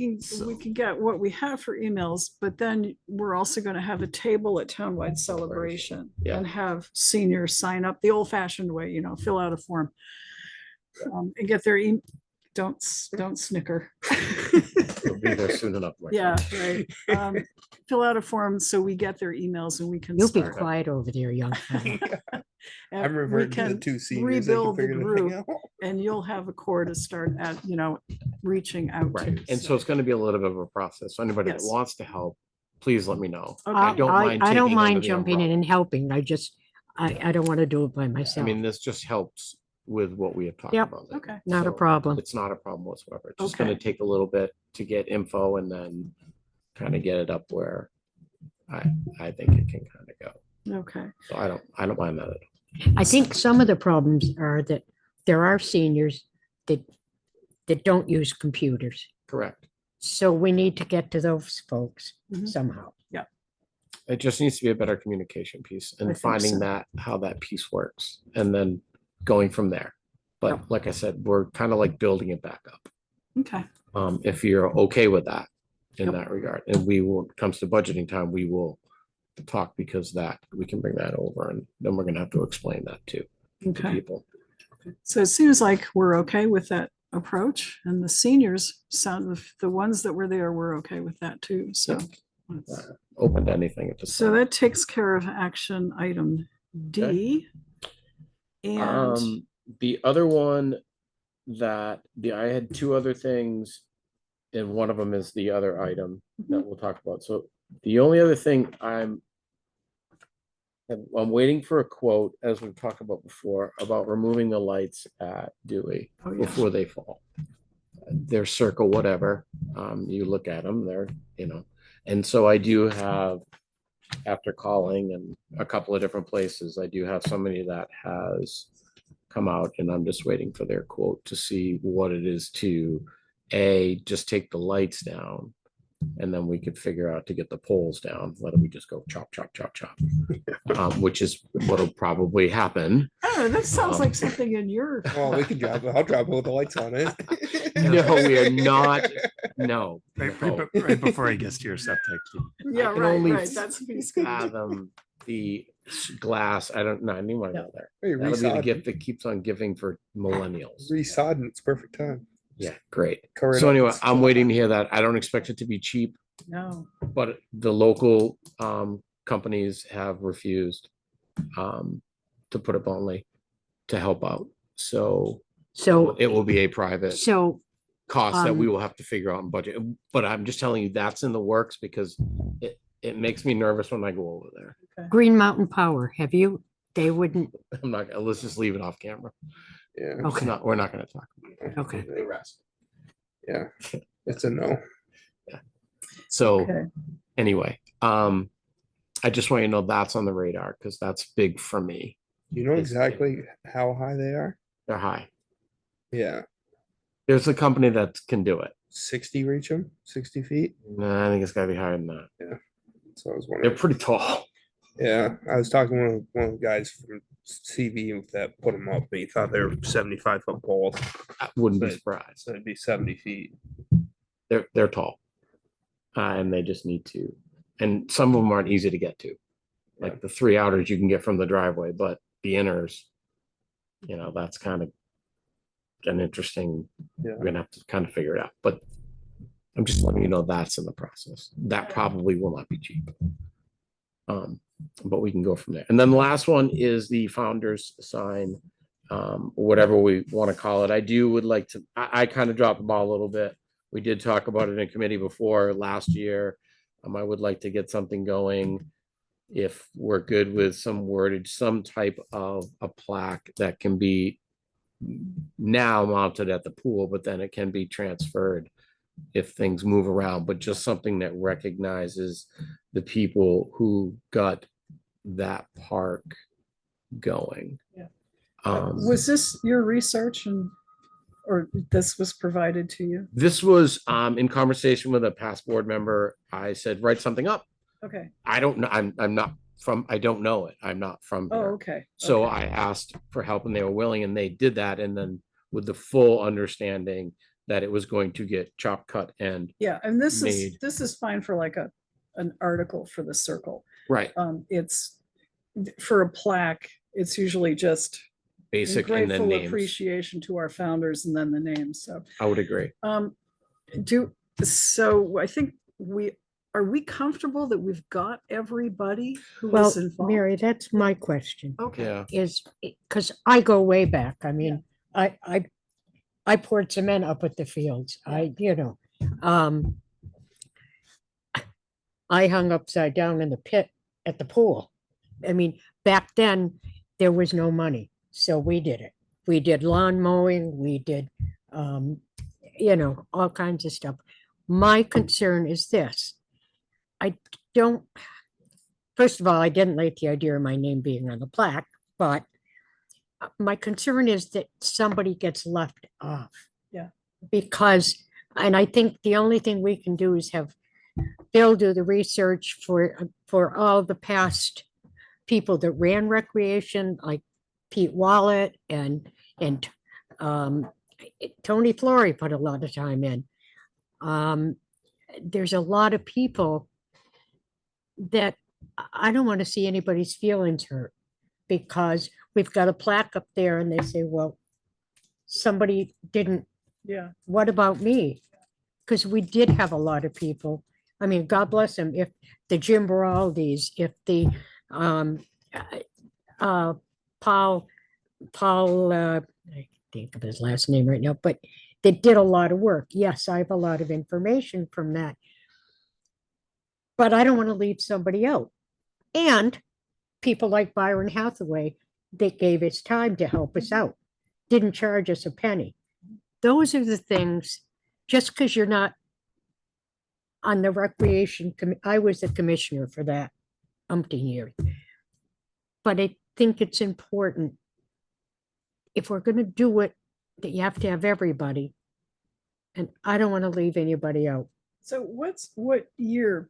can get what we have for emails, but then we're also going to have a table at townwide celebration Yeah. and have seniors sign up the old fashioned way, fill out a form. And get their don't snicker. It'll be there soon enough. my Yeah, friend. right. Fill out a form so we get their emails and we can You be start. quiet over there, young fella. And I'm we reverting to the can two seniors. They can rebuild the figure the group thing out. and you'll have a core to start at, reaching out Right. to. And so it's going to be a little bit of a process. So anybody that Yes. wants to help, please let me know. Okay. I don't mind. I don't taking mind under the jumping in umbrella. and helping. I don't want to do it by I myself. mean, this just helps with what we have talked Yep. about. Okay. Not a So problem. It's not a problem whatsoever. It's just Okay. gonna take a little bit to get info and then kind of get it up where I think it can kind of go. Okay. So I don't mind that at all. I think some of the problems are that there are seniors that don't use computers. Correct. So we need to get to those folks Mhm. somehow. It just needs to be a better communication piece I and think finding so. that, how that piece works and then going from there. But like I said, we're kind of like building it back up. Okay. If you're okay with that in Yep. that regard, and we will, comes to budgeting time, we will talk because we can bring that over and then we're gonna have to explain that to Okay. people. So it seems like we're okay with that approach and the seniors the ones that were there were okay with that too. So open to anything at this So time. that takes care of action item D. And The other one I had two other things, and one of them is the other item that we'll talk about. So the only other thing I'm waiting for a quote, as we've talked about before, about removing the lights at Dewey Oh, yeah. before they fall. They're circle whatever. You look at them, they're, and so I do have, after calling and a couple of different places, I do have somebody that has come out, and I'm just waiting for their quote to see what it is to just take the lights down, and then we could figure out to get the poles down, whether we just go chop, chop, chop, chop, which is what'll probably happen. oh, that sounds like something in your. Oh, we can drop it. I'll drop it with the lights on it. No, we are not. No. Right before he gets to your septic. Yeah, I can right, only right. That's basically. fathom the glass. I didn't even want to go there. Hey, That'll be the resod. gift that keeps on giving for millennials. Resod and it's perfect time. Yeah, great. Cover it So up. anyway, I'm waiting to hear that. I don't expect it to be cheap, No. but the local companies have refused, to put it bluntly, to help out. So So, it will be a private so cost that we um, will have to figure out in budget. But I'm just telling you, that's in the works because it makes me nervous when I go over there. Green Mountain Power, they wouldn't, I'm not, let's just leave it off camera. Yeah. It's okay, not, we're not gonna talk. okay. The rest. Yeah. It's a no. So Okay. anyway, I just want you to know that's on the radar because that's big for me. You know exactly how high they are? They're high. Yeah. There's a company that can do it. 60 reach them? 60 feet? No, I think it's gotta be higher than that. So I was They're wondering. pretty tall. Yeah. I was talking to one of the guys from CV that put them up, but he thought they were 75-foot poles. I wouldn't be But- surprised. So it'd be 70 feet. They're tall. And they just need to, and some of them aren't easy to get to. Like the 3 outers you can get from the driveway, but the inners, that's kind of an interesting, Yeah. we're gonna have to kind of figure it out, but I'm just letting you know that's in the process. That probably will not be cheap. But we can go from there. And then the last one is the founder's sign, whatever we want to call it. Would like to, I kind of dropped the ball a little bit. We did talk about it in committee before last year. I would like to get something going. If we're good with some wordage, some type of a plaque that can be now mounted at the pool, but then it can be transferred if things move around, but just something that recognizes the people who got that park going. Yeah. Um, Was this your research or this was provided to you? this was in conversation with a past board member. I said, write something up. Okay. I don't know. I'm not from, I don't know it. I'm not from Oh, here. okay. So okay. I asked for help and they were willing and they did that. And then with the full understanding that it was going to get chop cut and Yeah, and this made. is fine for like an article for the circle. Right. It's for a plaque, it's usually just Basic and then grateful names. appreciation to our founders and then the names. So I would agree. so I think are we comfortable that we've got everybody who Well, was involved? Mary, that's my question, Okay. Yeah. is, because I go way back. I mean, I poured cement up at the fields. I hung upside down in the pit at the pool. I mean, back then, there was no money, so we did it. We did lawn mowing, we did, all kinds of stuff. My concern is this. First of all, I didn't like the idea of my name being on the plaque, but my concern is that somebody gets left off. Yeah. Because, and I think the only thing we can do is have Bill do the research for all the past people that ran recreation, like Pete Wallet and Tony Flory put a lot of time in. There's a lot of people that I don't want to see anybody's feelings hurt because we've got a plaque up there and they say, well, somebody didn't, Yeah. what about me? Because we did have a lot of people I mean, God bless them, if the Jim Baraldis, if the, uh, Paul, I think of his last name right now, but they did a lot of work. Yes, I have a lot of information from that. But I don't want to leave somebody out. And people like Byron Hathaway, that gave his time to help us out, didn't charge us a penny. Those are the things, just because you're not on the recreation, I was the commissioner for that umpteen years. But I think it's important, if we're going to do it, that you have to have everybody. And I don't want to leave anybody out. So what year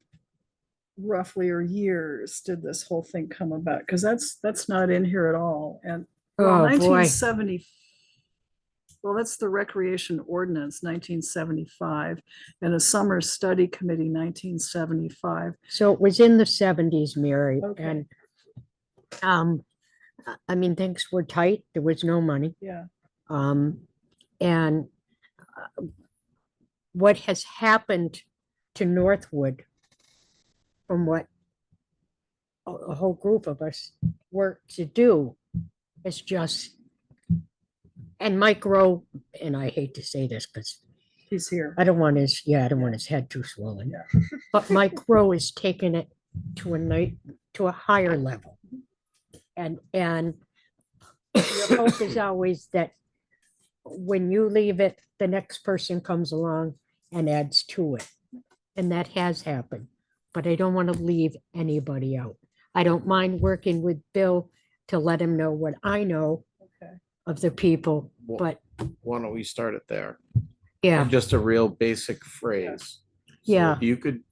roughly, or years, did this whole thing come about? Because that's not in here at all. And well, Oh, boy. 1970, well, that's the recreation ordinance, 1975, and a summer study committee, 1975. So it was in the 70s, Mary. Okay. And I mean, things were tight. There was no money. Yeah. And what has happened to Northwood, from what a whole group of us work to do, is just, and Mike Rowe, and I hate to say this because He's here. I don't want his, I don't want his head too swollen. Yeah. But Mike Rowe is taking it to a higher level. And your hope is always that when you leave it, the next person comes along and adds to it. And that has happened, but I don't want to leave anybody out. I don't mind working with Bill to let him know what I know Okay. of the people, Well, but Why don't we start it there? yeah, Just a real basic phrase. So Yeah. if you could,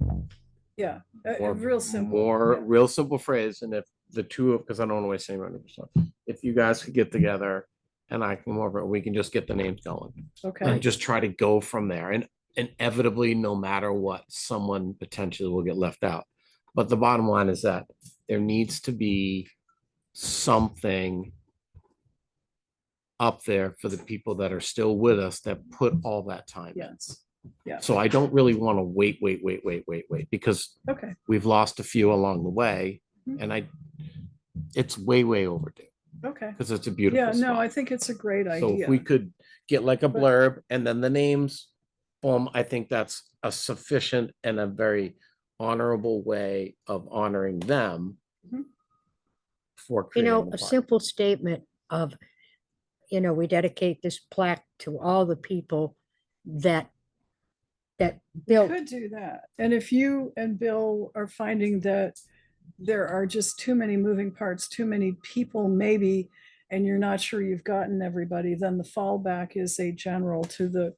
Yeah. Or Real simple. more, Yeah. real simple phrase, and if the two of, because I don't want to waste any money, so if you guys could get together and I come over, we can just get the names going. Okay. And just try to go from there. And inevitably, no matter what, someone potentially will get left out. But the bottom line is that there needs to be something up there for the people that are still with us that put all that time in. Yes. Yeah. So I don't really want to wait, because Okay. we've lost a few along the way, Mhm. and it's way overdue, Okay. because it's a beautiful Yeah, no, spot. I think it's a great So idea. if we could get like a But- blurb and then the names, boom, I think that's a sufficient and a very honorable way of honoring them Mhm. for you creating know, the a park. simple statement of, we dedicate this plaque to all the people that We built. could do that. And if you and Bill are finding that there are just too many moving parts, too many people maybe, and you're not sure you've gotten everybody, then the fallback is a general to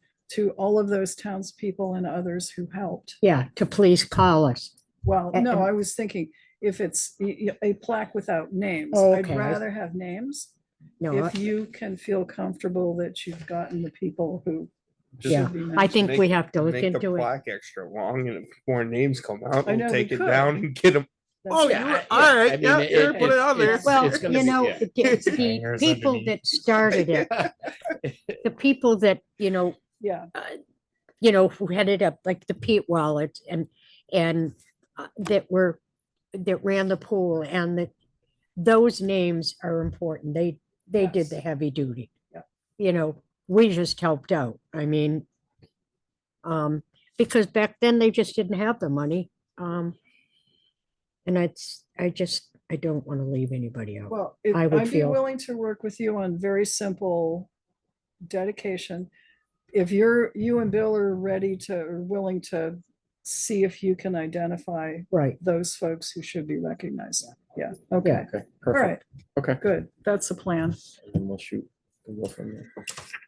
all of those townspeople and others who helped. Yeah, to please call us. Well, A- no, and- I was thinking if it's a plaque without names, Oh, I'd okay. rather have names. No, If you can feel comfortable that you've gotten the people who Yeah, should be I mentioned. think we have to look Make the into it. plaque extra long, and if more names come out, I know, we'll we take it could. down and get them. That's Oh, right. yeah, all right, yeah, yeah, put it on there. Well, it's gonna be- yeah. the Hangers people underneath. that started it, the people that, Yeah, who headed up, like the Pete Wallets and that ran the pool, and that those names are important. They did Yes. the heavy duty. Yeah. We just helped out. I mean, because back then they just didn't have the money. And I don't want to leave anybody out. well, I would I'd be feel- willing to work with you on very simple dedication. If you and Bill are ready to, or willing to see if you can identify Right. those folks who should be recognized. Yeah, okay, Okay, all right, perfect. Okay. good, that's the plan. And then we'll shoot. We'll go from there.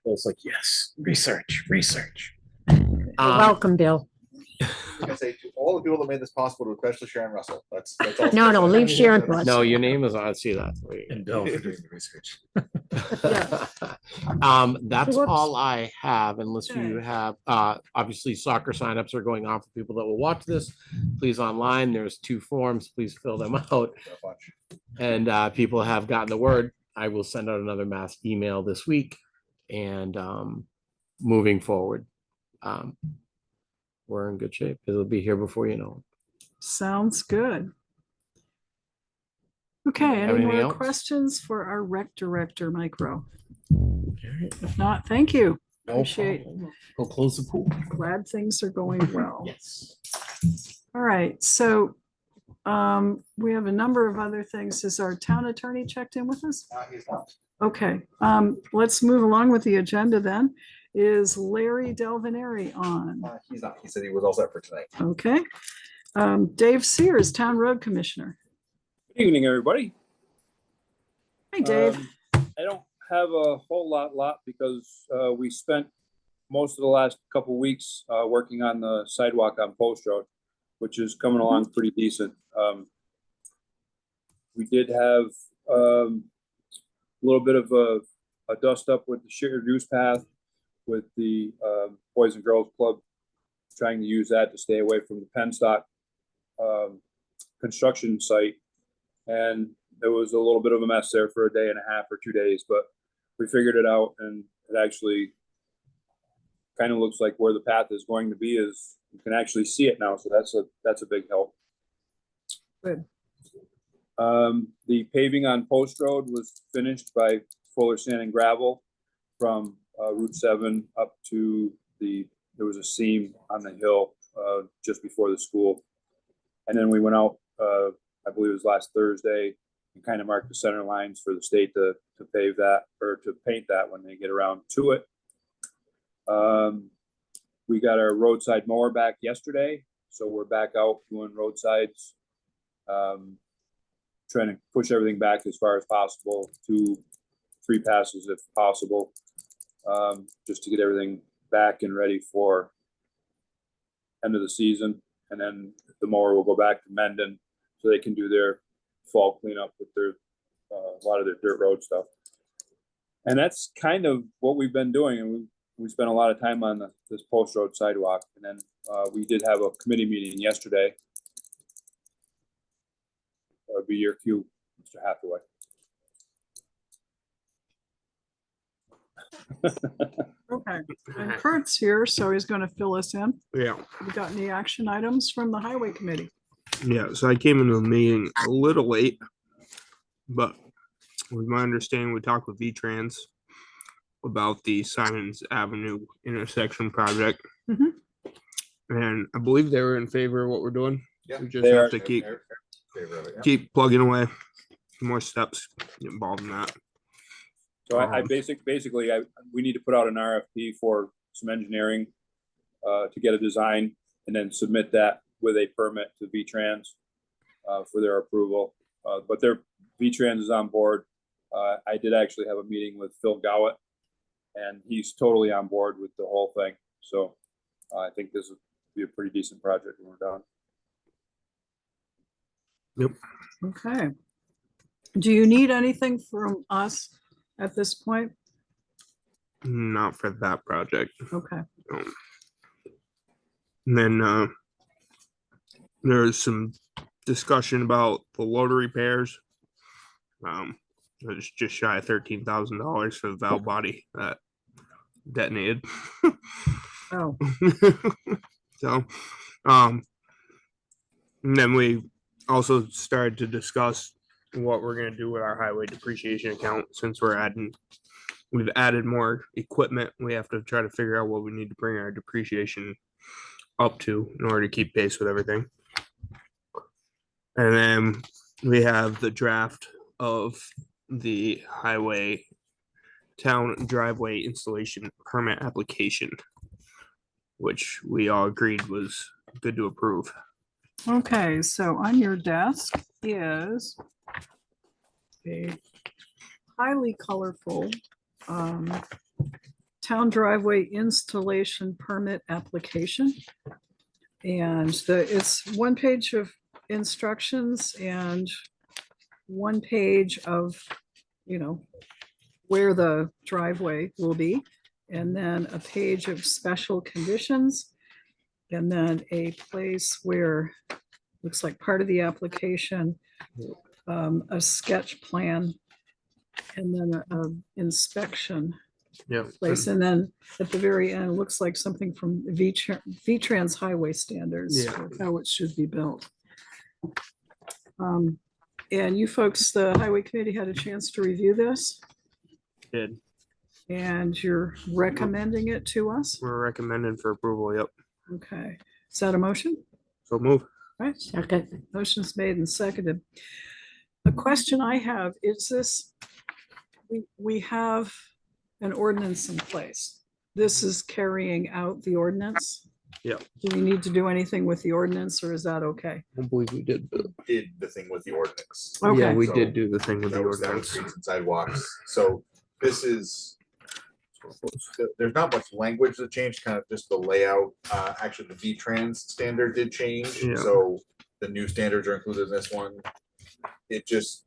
It's like, yes, research. You're welcome, Bill. Like I say, to all the people that made this possible, especially Sharon Russell. That's all. No, leave Sharon for us. No, your name is, I see that. And Bill for doing the research. That's Whoops. all I have, unless you Okay. have, obviously soccer signups are going on for people that will watch this. Please online, there's 2 forms, please fill them out. And people have gotten the word. I will send out another mass email this week and moving forward. we're in good shape. It'll be here before you know Sounds good. Okay, Have any anything more else? questions for our rec director, Mike Rowe? it. If not, thank you. No Appreciate, problem. Go close the pool. glad things are going well. Yes. All right, so we have a number of other things. Has our town attorney checked in with us? He's not. Okay, let's move along with the agenda then. Is Larry Del Veneri on? He's not. He said he was all set for tonight. Okay. Dave Sears, Town Road Commissioner. Good evening, everybody. Hey, Dave. I don't have a whole lot because we spent most of the last couple weeks working on the sidewalk on Post Road, which is coming along pretty decent. We did have a little bit of a dust up with the shared use path with the Boys and Girls Club, trying to use that to stay away from the Penstock construction site. And there was a little bit of a mess there for a day and a half or 2 days, but we figured it out, and it actually kind of looks like where the path is going to be is you can actually see it now. So that's a big help. Good. The paving on Post Road was finished by Fuller Sand and Gravel from Route 7 up to there was a seam on the hill just before the school. And then we went out, I believe it was last Thursday, and kind of marked the center lines for the state to pave that or to paint that when they get around to it. We got our roadside mower back yesterday, so we're back out doing roadsides, trying to push everything back as far as possible, 2-3 passes if possible, just to get everything back and ready for end of the season. And then the mower will go back to Mendon so they can do their fall cleanup with their a lot of their dirt road stuff. And that's kind of what we've been doing. And we spent a lot of time on this Post Road sidewalk. And then we did have a committee meeting yesterday. That would be your cue, Mr. Hathaway. Okay, and Kurt's here, so he's going to fill us in. Yeah. We got any action items from the Highway Committee? Yeah, so I came into the meeting a little late, but with my understanding, we talked with V-Trans about the Simons Avenue intersection project. Mhm. And I believe they were in favor of what we're doing. Yeah, We just they have are. to keep Favor of it, yeah. keep plugging away. More steps involved in that. So I basically we need to put out an RFP for some engineering to get a design and then submit that with a permit to V-Trans for their approval. But V-Trans is on board. I did actually have a meeting with Phil Gowett, and he's totally on board with the whole thing. So I think this would be a pretty decent project when we're done. Yep. Okay. Do you need anything from us at this point? Not for that project. Okay. And then there's some discussion about the loader repairs. It's just shy of $13,000 for the valve body that detonated. Oh, So, and then we also started to discuss what we're gonna do with our highway depreciation account since we've added more equipment. We have to try to figure out what we need to bring our depreciation up to in order to keep pace with everything. And then we have the draft of the highway town driveway installation permit application, which we all agreed was good to approve. okay. So on your desk is a highly colorful town driveway installation permit application. And it's 1 page of instructions and 1 page of, where the driveway will be. And then a page of special conditions. And then a place where looks like part of the application, a sketch plan, and then a inspection Yeah. place. And then at the very end, it looks like something from V-Trans highway standards, Yeah. for how it should be built. And you folks, the highway committee had a chance to review this Did. and you're recommending it to us? We're recommending for approval. Yep. Okay, is that a motion? So move. Right, Second. motion's made and seconded. The question I have is this, we have an ordinance in place. This is carrying out the ordinance? Yep. Do we need to do anything with the ordinance or is that okay? I don't believe we did. Did the thing with the ordinance. Okay. Yeah, we So did do the thing with the That was ordinance. streets and sidewalks. So this is, there's not much language that changed, kind of just the layout. Actually, the V-Trans standard did change. Yeah. So the new standards are included in this one. It just,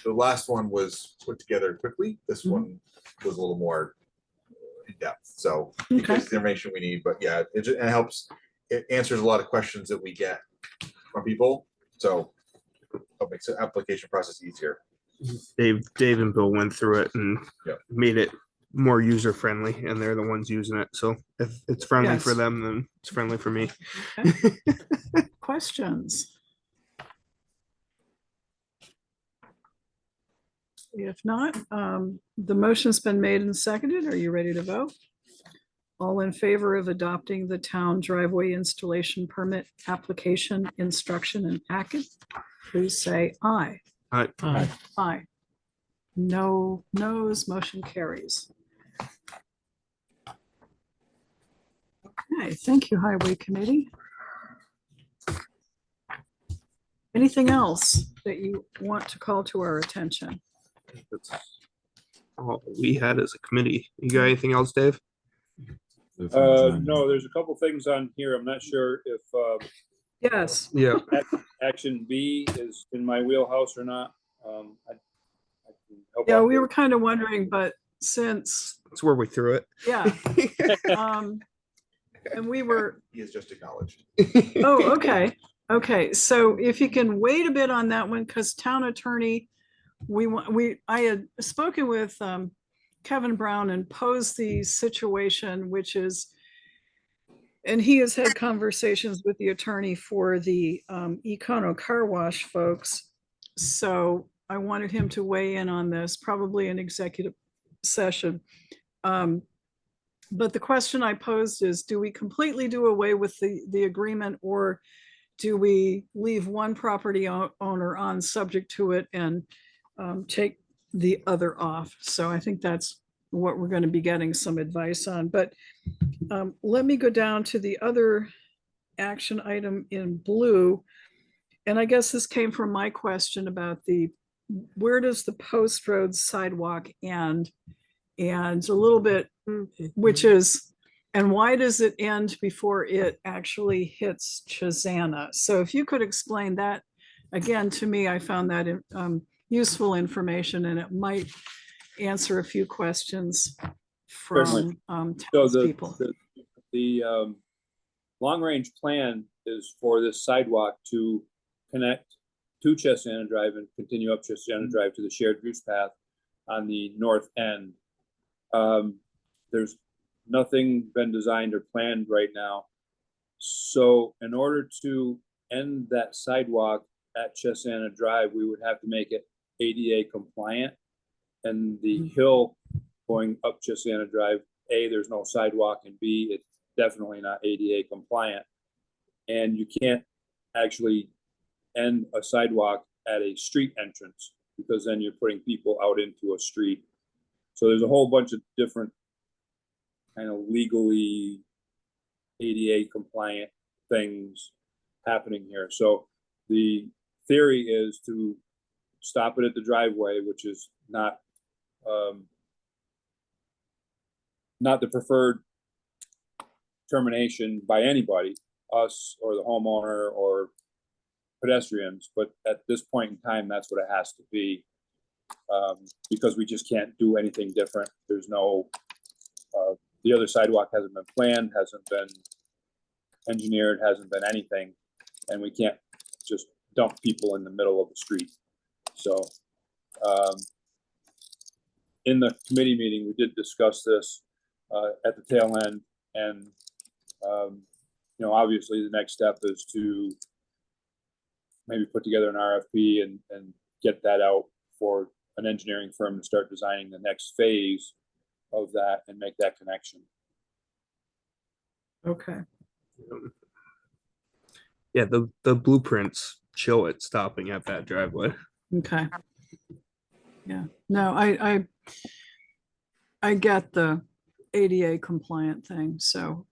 the last one was put together quickly. This one was a little more in depth. So it Okay. gives the information we need, but yeah, it helps. It answers a lot of questions that we get from people. So it makes the application process easier. Dave and Bill went through it and Yep. made it more user friendly, and they're the ones using it. So if it's friendly for Yes. them, then it's friendly for me. Questions? If not, the motion's been made and seconded. Are you ready to vote? All in favor of adopting the town driveway installation permit application instruction and packet, please say aye. Aye. Aye. Aye. No no's, motion carries. Okay, thank you, Highway Committee. Anything else that you want to call to our attention? That's all we had as a committee. You got anything else, Dave? No, there's a couple things on here. I'm not sure if Yes, Yeah. action B is in my wheelhouse or not. I can help yeah, out we there. were kind of wondering, but since, That's where we threw it. yeah. And we were, He has just acknowledged. oh, okay, okay, so if you can wait a bit on that one, because town attorney, I had spoken with Kevin Brown and posed the situation, which is, and he has had conversations with the attorney for the Econo Car Wash folks. So I wanted him to weigh in on this, probably an executive session. But the question I posed is, do we completely do away with the agreement, or do we leave one property owner on subject to it and take the other off? So I think that's what we're going to be getting some advice on. But let me go down to the other action item in blue. And I guess this came from my question about where does the post road sidewalk end? And a little bit, which is, and why does it end before it actually hits Chazana? So if you could explain that again to me, I found that useful information, and it might answer a few questions from So townspeople. the long range plan is for this sidewalk to connect to Chestnut Drive and continue up Chestnut Drive to the shared use path on the north end. There's nothing been designed or planned right now. So in order to end that sidewalk at Chestnut Drive, we would have to make it ADA compliant. And the hill going up Chestnut Drive, A, there's no sidewalk, and B, it's definitely not ADA compliant. And you can't actually end a sidewalk at a street entrance, because then you're putting people out into a street. So there's a whole bunch of different kind of legally ADA compliant things happening here. So the theory is to stop it at the driveway, which is not the preferred termination by anybody, us or the homeowner or pedestrians, but at this point in time, that's what it has to be, because we just can't do anything different. There's no, the other sidewalk hasn't been planned, hasn't been engineered, hasn't been anything, and we can't just dump people in the middle of the street. So in the committee meeting, we did discuss this at the tail end, and obviously the next step is to maybe put together an RFP and get that out for an engineering firm to start designing the next phase of that and make that connection. Okay. Yeah, the blueprints show it stopping at that driveway. Okay. Yeah, no, I get the ADA compliant thing, so,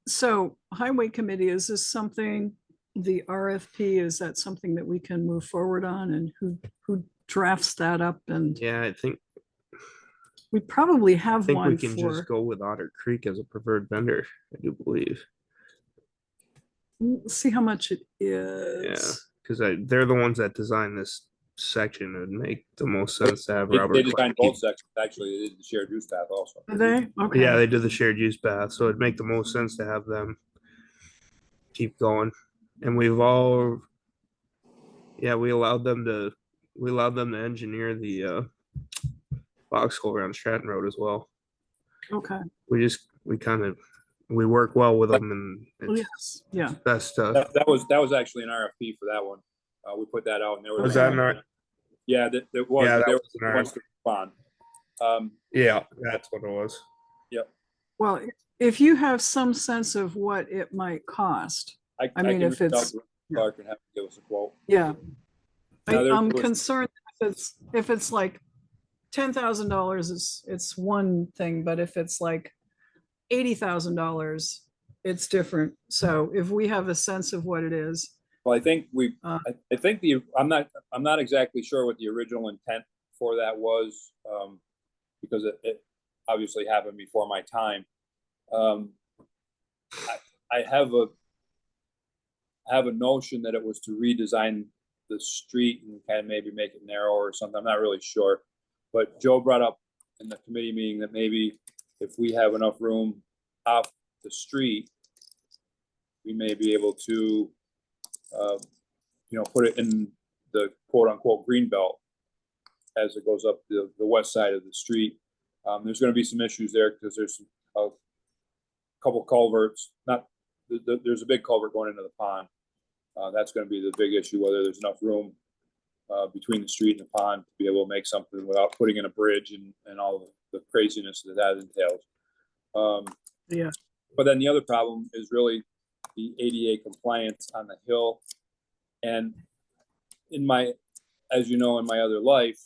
so highway committee, is this something, the RFP, is that something that we can move forward on, and who drafts that up? And Yeah, I think we probably have we one can for, just go with Otter Creek as a preferred vendor, I do believe. we'll see how much it Yeah, is. because they're the ones that designed this section. It would make the most sense to have They Robert. designed Clark both sections, actually. They did the shared use path also. Are they? Okay. Yeah, they did the shared use path, so it'd make the most sense to have them keep going. And we allowed them to engineer the box culvert on Stratton Road as well. Okay. We work well with them, and Oh, it's yes, yeah. best to. That was actually an RFP for that one. We put that out, and there Was that not? Yeah, that was. Yeah, that there was an ones to respond. Yeah, that's what it was. Yep. Well, if you have some sense of what it might cost, I mean, can if reach out it's, to Clark and have him give us a quote. yeah. Now, there I'm was- concerned if it's like $10,000, it's one thing, but if it's like $80,000, it's different. So if we have a sense of what it is, Well, I think I think I'm not exactly sure what the original intent for that was, because it obviously happened before my time. I have a notion that it was to redesign the street and kind of maybe make it narrower or something. I'm not really sure, but Joe brought up in the committee meeting that maybe if we have enough room off the street, we may be able to put it in the quote unquote green belt as it goes up the west side of the street. There's going to be some issues there because there's a couple culverts. There's a big culvert going into the pond. That's going to be the big issue, whether there's enough room between the street and the pond to be able to make something without putting in a bridge and all the craziness that entails. yeah. But then the other problem is really the ADA compliance on the hill. And as you know, in my other life,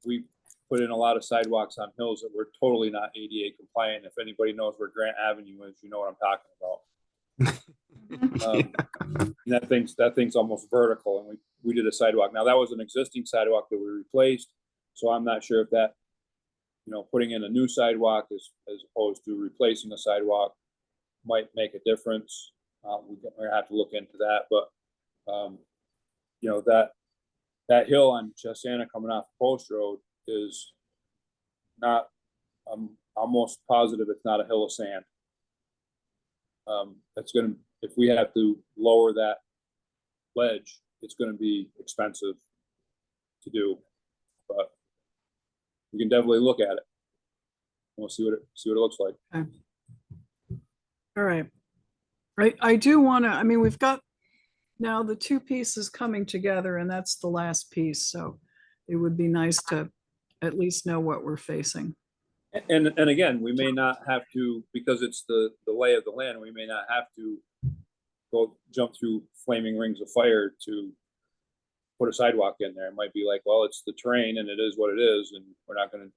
we put in a lot of sidewalks on hills that were totally not ADA compliant. If anybody knows where Grant Avenue is, you know what I'm talking about. And that thing's almost vertical, and we did a sidewalk. Now that was an existing sidewalk that we replaced, so I'm not sure if that, putting in a new sidewalk as opposed to replacing a sidewalk might make a difference. We're gonna have to look into that, but that hill on Chesana coming off Post Road is not. I'm almost positive it's not a hill of sand. If we have to lower that ledge, it's gonna be expensive to do, but we can definitely look at it. We'll see what it looks like. Okay. All right. Right. I do want to, we've got now the two pieces coming together, and that's the last piece. So it would be nice to at least know what we're facing. And again, we may not have to, because it's the lay of the land, we may not have to jump through flaming rings of fire to put a sidewalk in there. It might be like, well, it's the terrain and it is what it is, and we're not going to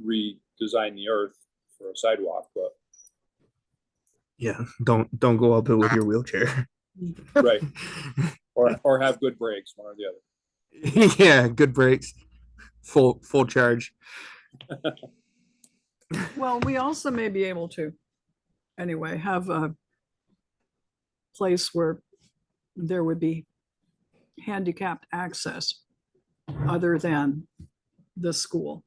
redesign the earth for a sidewalk. But Yeah, don't go up it with your wheelchair. right, or have good brakes, one or the other. Yeah, good brakes, full charge. Well, we also may be able to, anyway, have a place where there would be handicapped access other than the school.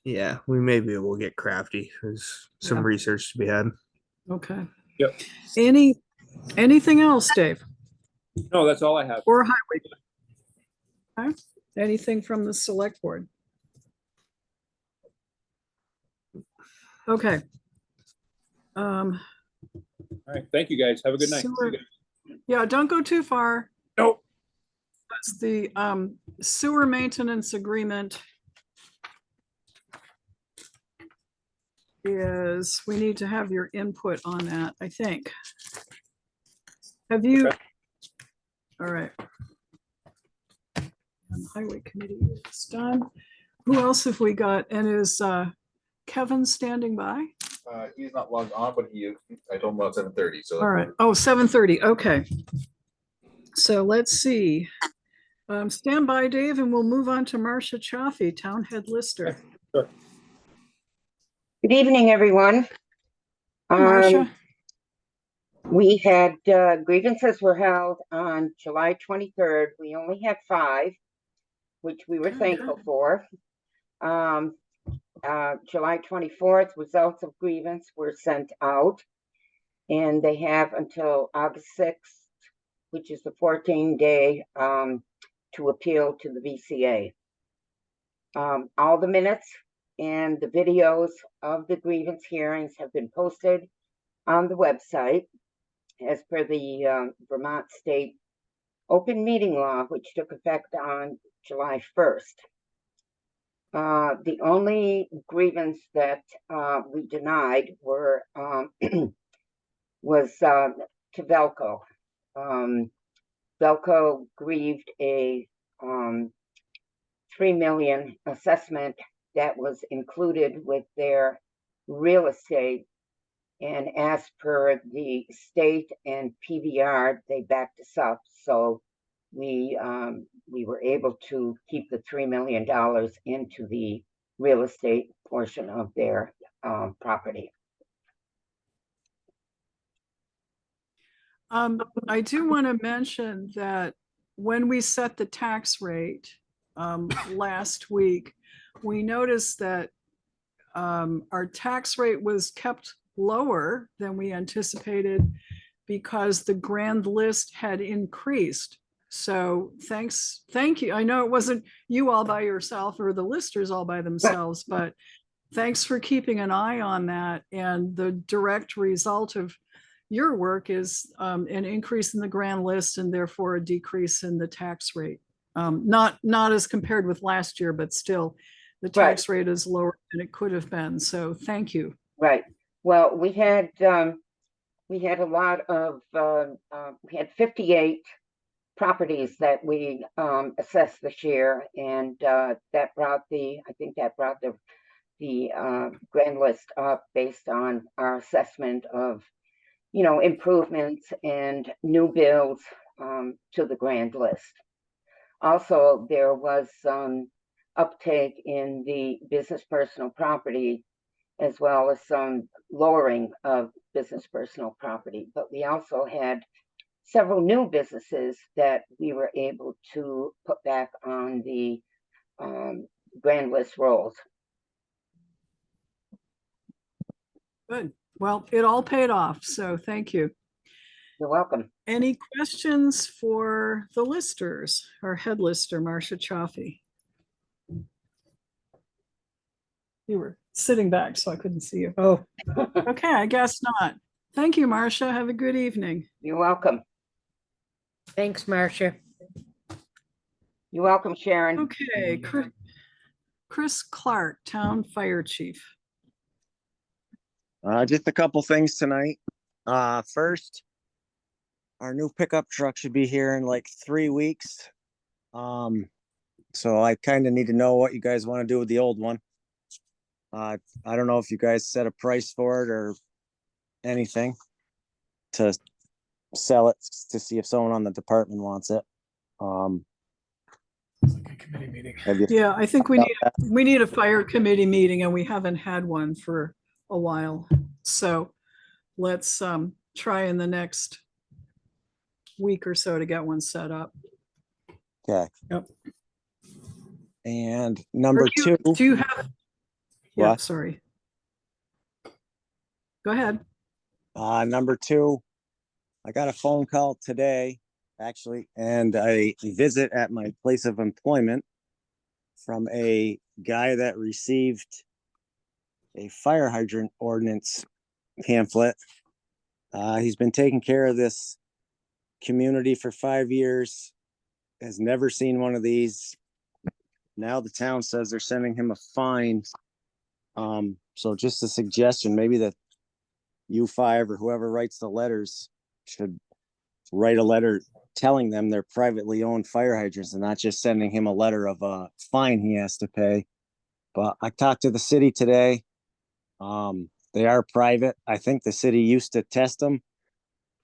Yeah, we may be able to get crafty. There's some Yeah. research to be had. Okay. Yep. Anything else, Dave? No, that's all I have. Or highway? Okay. Anything from the select board? Okay. All right, thank you guys. Have a good night. See you Sewer- guys. Yeah, don't go too far. Nope. That's the sewer maintenance agreement. Is, we need to have your input on that, I think. Have you? Okay. All right. And the highway committee is done. Who else have we got? And is Kevin standing by? He's not logged on, but I told him about 7:30, so. All right. Oh, 7:30. Okay. So let's see. Stand by, Dave, and we'll move on to Marcia Chioffi, Town Head Lister. Sure. Good evening, everyone. Hi, Marcia. We had grievances were held on July 23rd. We only had 5, which we were thankful for. July 24th, results of grievance were sent out, and they have until August 6th, which is the 14-day, to appeal to the VCA. All the minutes and the videos of the grievance hearings have been posted on the website as per the Vermont State Open Meeting Law, which took effect on July 1st. The only grievance that we denied was to Velco. Velco grieved a $3 million assessment that was included with their real estate, and as per the state and PBR, they backed us up. So we were able to keep the $3 million into the real estate portion of their property. I do want to mention that when we set the tax rate last week, we noticed that our tax rate was kept lower than we anticipated because the grand list had increased. So thank you. I know it wasn't you all by yourself or the listers all by themselves, but thanks for keeping an eye on that. And the direct result of your work is an increase in the grand list and therefore a decrease in the tax rate. Not as compared with last year, but still the tax rate is lower than it could have been. So thank you. Right. Well, we had a lot of we had 58 properties that we assessed this year, and that brought the grand list up based on our assessment of, you know, improvements and new builds to the grand list. Also, there was some uptake in the business personal property, as well as some lowering of business personal property. But we also had several new businesses that we were able to put back on the grand list rolls. Good. Well, it all paid off. So thank you. You're welcome. Any questions for the listers, our head lister, Marcia Chioffi? You were sitting back, so I couldn't see you. Oh, okay. I guess not. Thank you, Marcia. Have a good evening. You're welcome. Thanks, Marcia. You're welcome, Sharon. Okay, Chris Clark, Town Fire Chief. Just a couple things tonight. First, our new pickup truck should be here in like 3 weeks. So I kind of need to know what you guys want to do with the old one. I don't know if you guys set a price for it or anything to sell it, to see if someone on the department wants it. Yeah, I think we need a fire committee meeting, and we haven't had one for a while. So let's try in the next week or so to get one set up. Okay. Yep. And number two. Do you have? Yeah, What? sorry. Go ahead. Number two, I got a phone call today, actually, and a visit at my place of employment from a guy that received a fire hydrant ordinance pamphlet. He's been taking care of this community for 5 years, has never seen one of these. Now the town says they're sending him a fine. So just a suggestion, maybe that you five or whoever writes the letters should write a letter telling them they're privately owned fire hydrants and not just sending him a letter of a fine he has to pay. But I talked to the city today. They are private. I think the city used to test them.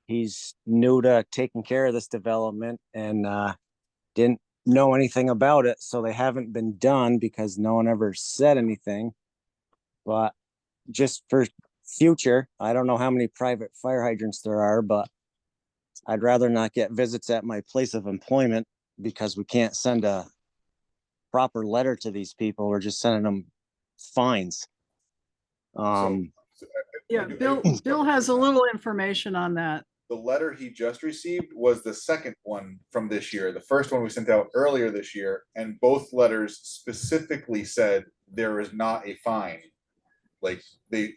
He's new to taking care of this development and didn't know anything about it. So they haven't been done because no one ever said anything. But just for future, I don't know how many private fire hydrants there are, but I'd rather not get visits at my place of employment because we can't send a proper letter to these people. We're just sending them fines. Yeah, Bill has a little information on that. The letter he just received was the second one from this year. The first one we sent out earlier this year, and both letters specifically said there is not a fine. Like there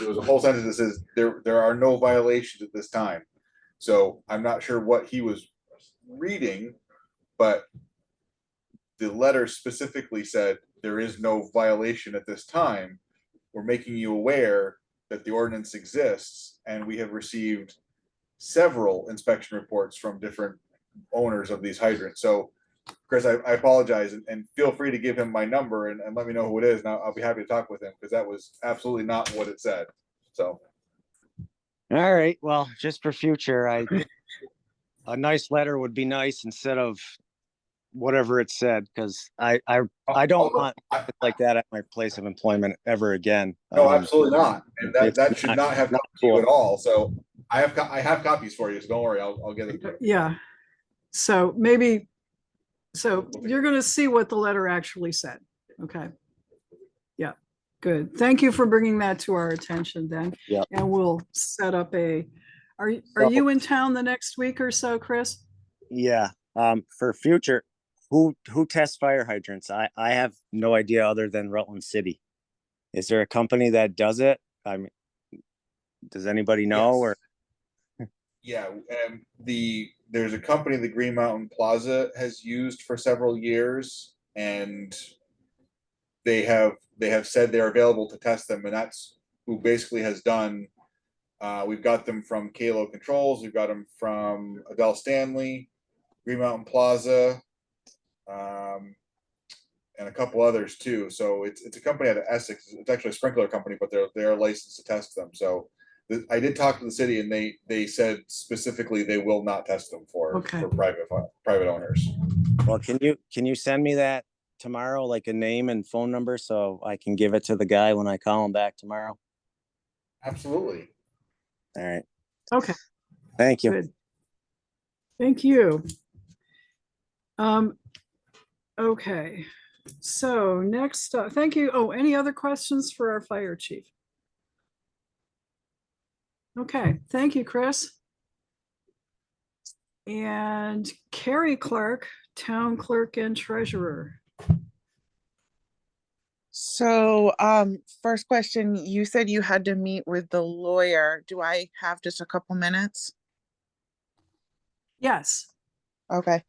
was a whole sentence that says there are no violations at this time. So I'm not sure what he was reading, but the letter specifically said there is no violation at this time. We're making you aware that the ordinance exists, and we have received several inspection reports from different owners of these hydrants. So Chris, I apologize, and feel free to give him my number and let me know who it is. And I'll be happy to talk with him because that was absolutely not what it said. So. All right. Well, just for future, a nice letter would be nice instead of whatever it said, because I don't want it like that at my place of employment ever again. No, absolutely not. And that should not have come to you cool at all. So I have copies for you, so don't worry, I'll get it. Yeah. So maybe, so you're going to see what the letter actually said. Okay. Yeah. Good. Thank you for bringing that to our attention then. Yeah. And we'll set up are you in town the next week or so, Chris? Yeah. For future, who tests fire hydrants? I have no idea other than Rutland City. Is there a company that does it? I mean, does anybody know? Yes. Or Yeah, there's a company the Green Mountain Plaza has used for several years, and they have said they're available to test them, and that's who basically has done. We've got them from Kalo Controls, we've got them from Adele Stanley, Green Mountain Plaza, and a couple others too. So it's a company out of Essex. It's actually a sprinkler company, but they're licensed to test them. So I did talk to the city, and they said specifically they will not test them for private owners. well, can you send me that tomorrow, like a name and phone number, so I can give it to the guy when I call him back tomorrow? Absolutely. All right. Okay. Thank you. Good. Thank you. Okay. So next, thank you. Oh, any other questions for our fire chief? Okay, thank you, Chris. And Carrie Clark, town clerk and treasurer. So, first question, you said you had to meet with the lawyer. Do I have just a couple minutes? Yes. Okay.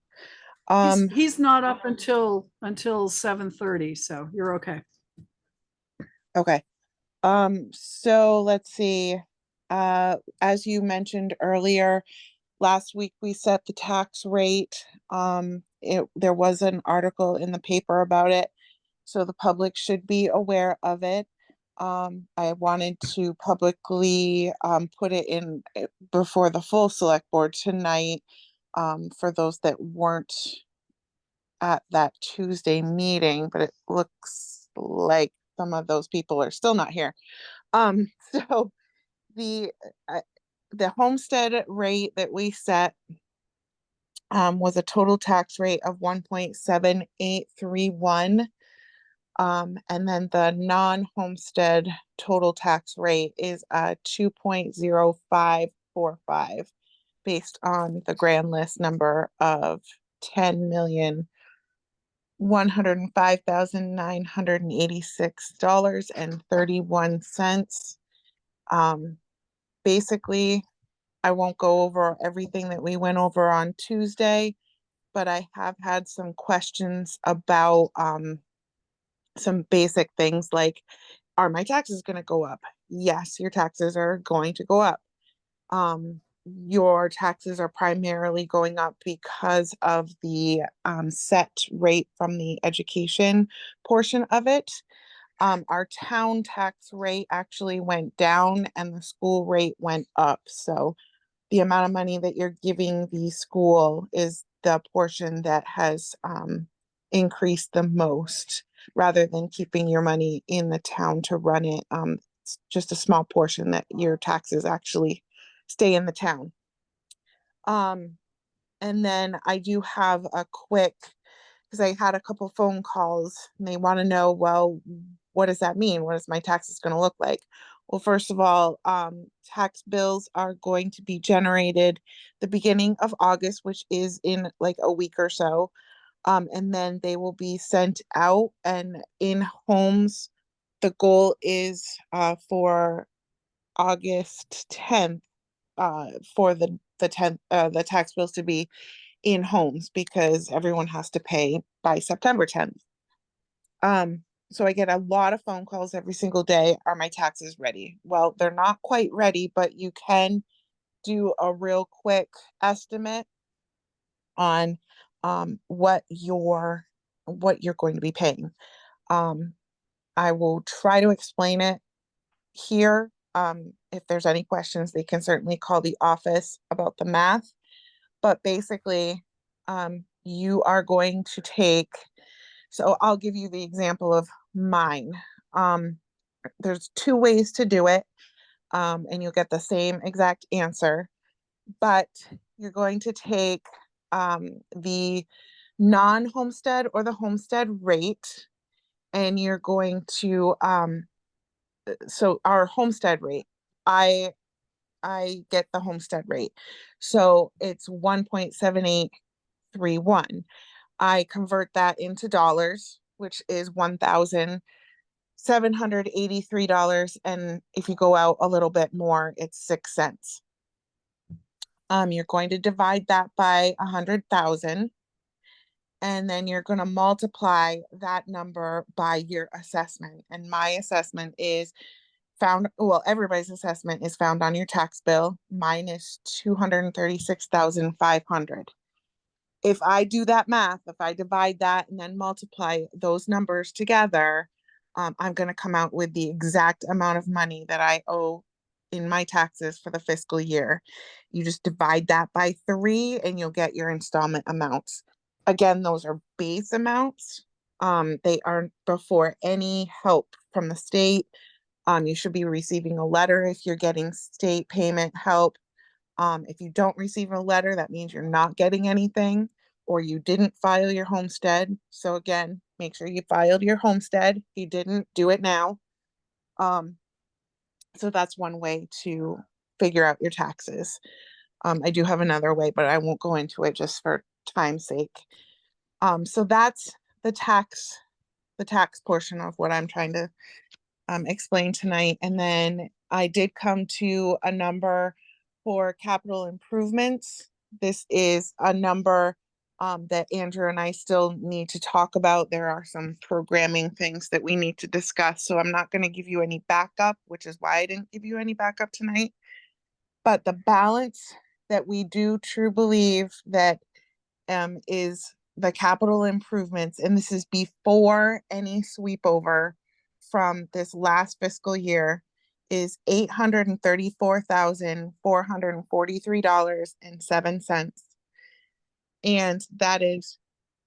He's not up until 7:30, so you're okay. Okay. So let's see. As you mentioned earlier, last week we set the tax rate. There was an article in the paper about it, so the public should be aware of it. I wanted to publicly put it in before the full select board tonight, for those that weren't at that Tuesday meeting, but it looks like some of those people are still not here. So the homestead rate that we set was a total tax rate of 1.7831. And then the non-homestead total tax rate is 2.0545 based on the grand list number of 10 million $105,986.31. Basically, I won't go over everything that we went over on Tuesday, but I have had some questions about some basic things like, are my taxes going to go up? Yes, your taxes are going to go up. Your taxes are primarily going up because of the set rate from the education portion of it. Our town tax rate actually went down and the school rate went up. So the amount of money that you're giving the school is the portion that has increased the most, rather than keeping your money in the town to run it. It's just a small portion that your taxes actually stay in the town. And then I do have a quick, because I had a couple phone calls and they want to know, well, what does that mean? What is my taxes going to look like? Well, first of all, tax bills are going to be generated the beginning of August, which is in like a week or so. And then they will be sent out and in homes. The goal is for August 10th, for the 10th, the tax bills to be in homes, because everyone has to pay by September 10th. So I get a lot of phone calls every single day. Are my taxes ready? Well, they're not quite ready, but you can do a real quick estimate on what you're going to be paying. I will try to explain it here. If there's any questions, they can certainly call the office about the math. But basically, you are going to take, so I'll give you the example of mine. There's two ways to do it, and you'll get the same exact answer, but you're going to take the non-homestead or the homestead rate, and you're going to, so our homestead rate, I get the homestead rate. So it's 1.7831. I convert that into dollars, which is $1,783. And if you go out a little bit more, it's 6 cents. You're going to divide that by 100,000. And then you're going to multiply that number by your assessment. And my assessment is found, well, everybody's assessment is found on your tax bill. Mine is 236,500. If I do that math, if I divide that and then multiply those numbers together, I'm going to come out with the exact amount of money that I owe in my taxes for the fiscal year. You just divide that by 3 and you'll get your installment amounts. Again, those are base amounts. They aren't before any help from the state. You should be receiving a letter if you're getting state payment help. If you don't receive a letter, that means you're not getting anything, or you didn't file your homestead. So again, make sure you filed your homestead. If you didn't, do it now. So that's one way to figure out your taxes. I do have another way, but I won't go into it just for time's sake. So that's the tax portion of what I'm trying to explain tonight. And then I did come to a number for capital improvements. This is a number that Andrew and I still need to talk about. There are some programming things that we need to discuss. So I'm not going to give you any backup, which is why I didn't give you any backup tonight. But the balance that we do true believe that is the capital improvements, and this is before any sweep over from this last fiscal year, is $834,443.07. And that is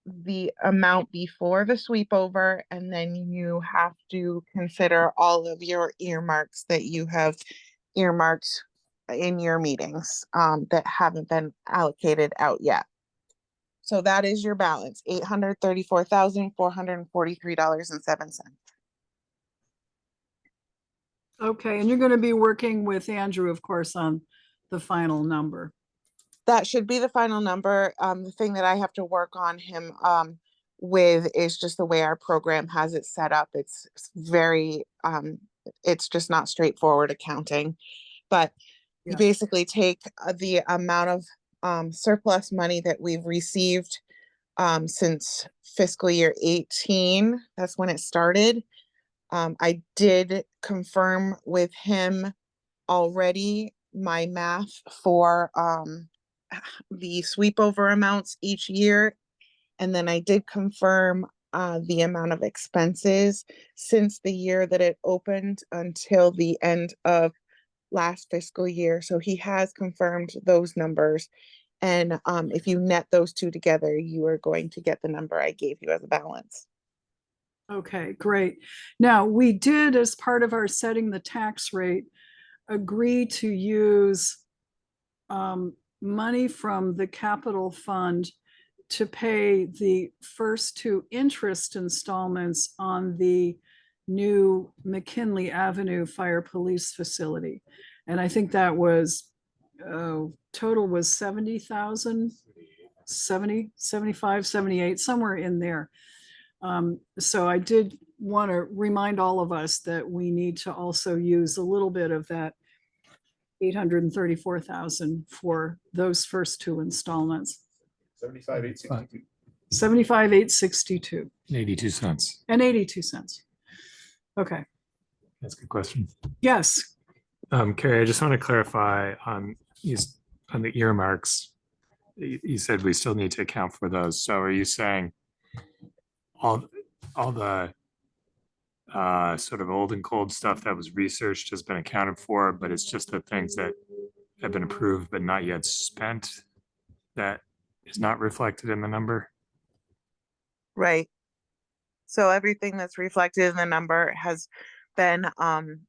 the amount before the sweep over. And then you have to consider all of your earmarks that you have earmarked in your meetings that haven't been allocated out yet. So that is your balance, $834,443.07. Okay, and you're going to be working with Andrew, of course, on the final number. That should be the final number. The thing that I have to work on him with is just the way our program has it set up. It's very, it's just not straightforward accounting. But you Yeah. basically take the amount of surplus money that we've received since fiscal year 18. That's when it started. I did confirm with him already my math for the sweep over amounts each year. And then I did confirm the amount of expenses since the year that it opened until the end of last fiscal year. So he has confirmed those numbers. And if you net those two together, you are going to get the number I gave you as a balance. Okay, great. Now, we did, as part of our setting the tax rate, agree to use money from the capital fund to pay the first two interest installments on the new McKinley Avenue Fire Police Facility. And I think that was, total was 70,000, 70, 75, 78, somewhere in there. So I did want to remind all of us that we need to also use a little bit of that 834,000 for those first two installments. 75,862. 75,862 82 cents. and 82 cents. Okay. That's a good question. Yes. Carrie, I just want to clarify on the earmarks. You said we still need to account for those. So are you saying all the sort of old and cold stuff that was researched has been accounted for, but it's just the things that have been approved but not yet spent that is not reflected in the number? Right. So everything that's reflected in the number has been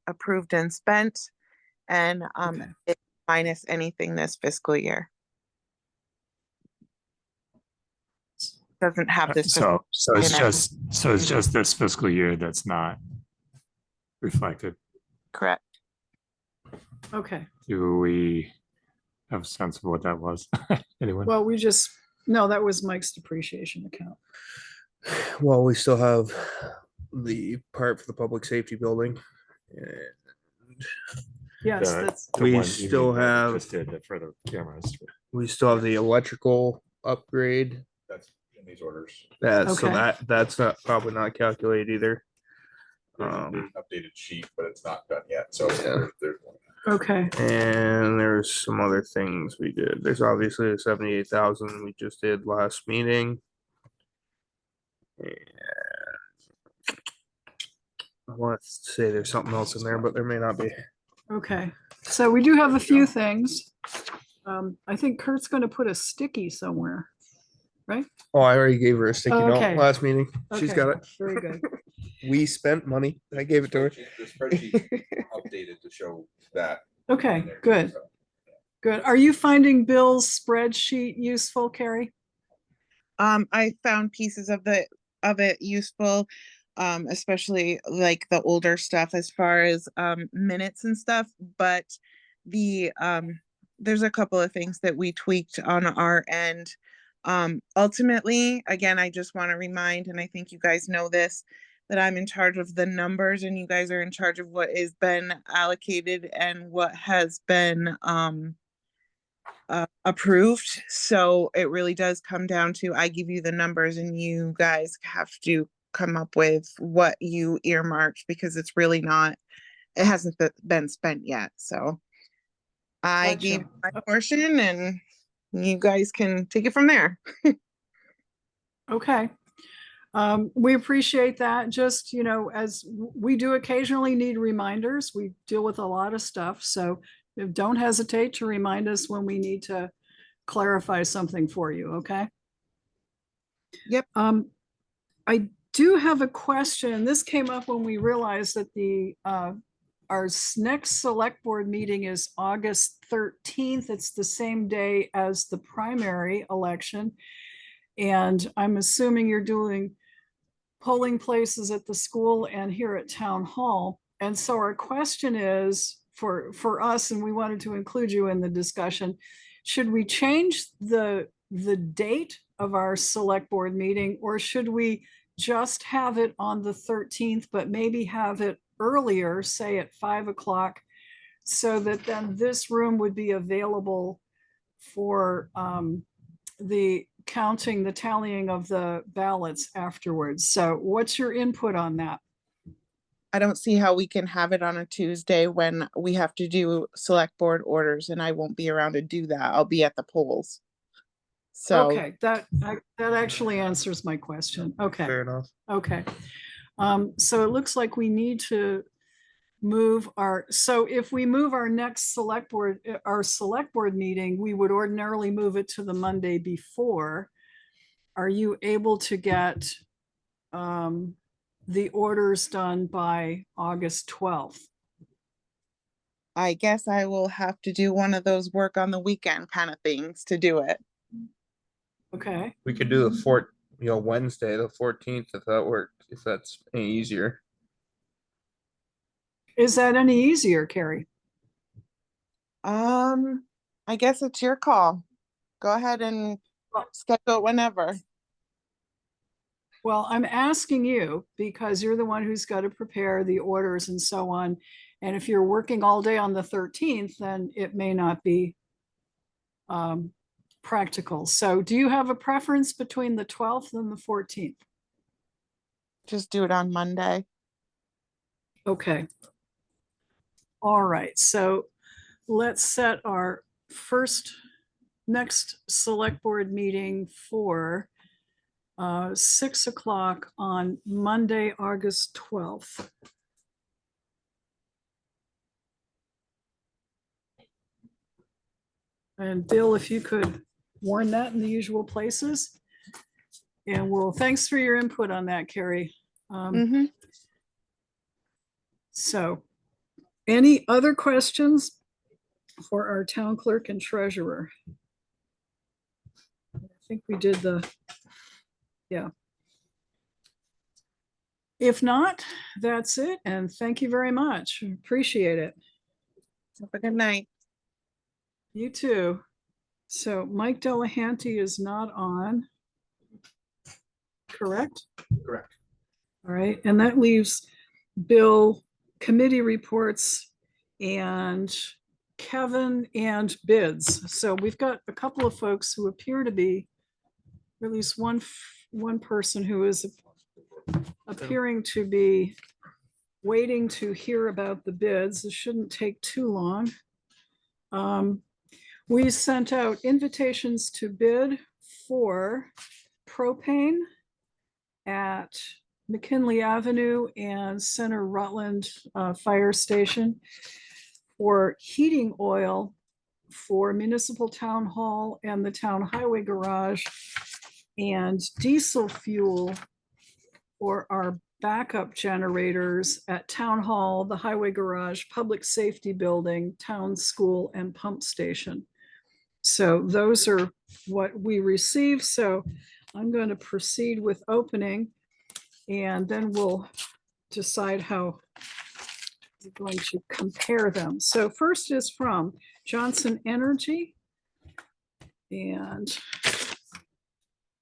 approved and spent, and it's minus anything this fiscal year. Doesn't have this. So it's in it. just this fiscal year that's not reflected. Correct. Okay. Do we have a sense of what that was? Anyone? Well, no, that was Mike's depreciation account. Well, we still have the part for the public safety building. And Yes, The- that's, the We one you still mean that we have- just did it for the cameras. we still have the electrical upgrade. That's in these orders. So Okay. that's not probably not calculated either. There's an updated sheet, but it's not done yet. So Yeah. there's okay. And there's some other things we did. There's obviously the 78,000 we just did last meeting. And I want to say there's something else in there, but there may not be. Okay. So we do have a few things. I think Kurt's going to put a sticky somewhere, right? Oh, I already gave her a sticky Okay. note last meeting. She's Okay, got it. very good. We spent money. I gave it to her. the spreadsheet updated to show that. Okay, in there, good. so. Good. Are you finding Bill's spreadsheet useful, Carrie? I found pieces of it useful, especially like the older stuff as far as minutes and stuff, but there's a couple of things that we tweaked on our end. Ultimately, again, I just want to remind, and I think you guys know this, that I'm in charge of the numbers and you guys are in charge of what has been allocated and what has been approved. So it really does come down to, I give you the numbers and you guys have to come up with what you earmarked, because it's really not, it hasn't been spent yet. So I gave Gotcha. my portion and you guys can take it from there. Okay. We appreciate that. Just, as we do occasionally need reminders, we deal with a lot of stuff. So don't hesitate to remind us when we need to clarify something for you. Okay. Yep. I do have a question. This came up when we realized that our next select board meeting is August 13th. It's the same day as the primary election. And I'm assuming you're doing polling places at the school and here at town hall. And so our question is for us, and we wanted to include you in the discussion, should we change the date of our select board meeting, or should we just have it on the 13th, but maybe have it earlier, say at 5 o'clock, so that then this room would be available for the counting, the tallying of the ballots afterwards. So what's your input on that? I don't see how we can have it on a Tuesday when we have to do select board orders and I won't be around to do that. I'll be at the polls. So, Okay, that actually answers my question. Okay. Fair enough. Okay. So it looks like we need to move so if we move our next select board meeting, we would ordinarily move it to the Monday before. Are you able to get the orders done by August 12th? I guess I will have to do one of those work on the weekend kind of things to do it. Okay. We could do the Wednesday, the 14th, if that worked, if that's any easier. Is that any easier, Carrie? I guess it's your call. Go ahead and schedule it whenever. Well, I'm asking you because you're the one who's got to prepare the orders and so on. And if you're working all day on the 13th, then it may not be practical. So do you have a preference between the 12th and the 14th? Just do it on Monday. Okay. All right. So let's set our next select board meeting for 6 o'clock on Monday, August 12th. And Bill, if you could warn that in the usual places. And thanks for your input on that, Carrie. So any other questions for our town clerk and treasurer? I think we did yeah. If not, that's it. And thank you very much. Appreciate it. Have a good night. You too. So Mike Delahanty is not on. Correct? Correct. All right. And that leaves Bill, committee reports, and Kevin and bids. So we've got a couple of folks who appear to be, or at least one person who is appearing to be waiting to hear about the bids. This shouldn't take too long. We sent out invitations to bid for propane at McKinley Avenue and Center Rutland Fire Station, for heating oil for Municipal Town Hall and the Town Highway Garage, and diesel fuel for our backup generators at Town Hall, the Highway Garage, Public Safety Building, Town School, and Pump Station. So those are what we received. So I'm going to proceed with opening, and then we'll decide how we're going to compare them. So first is from Johnson Energy. And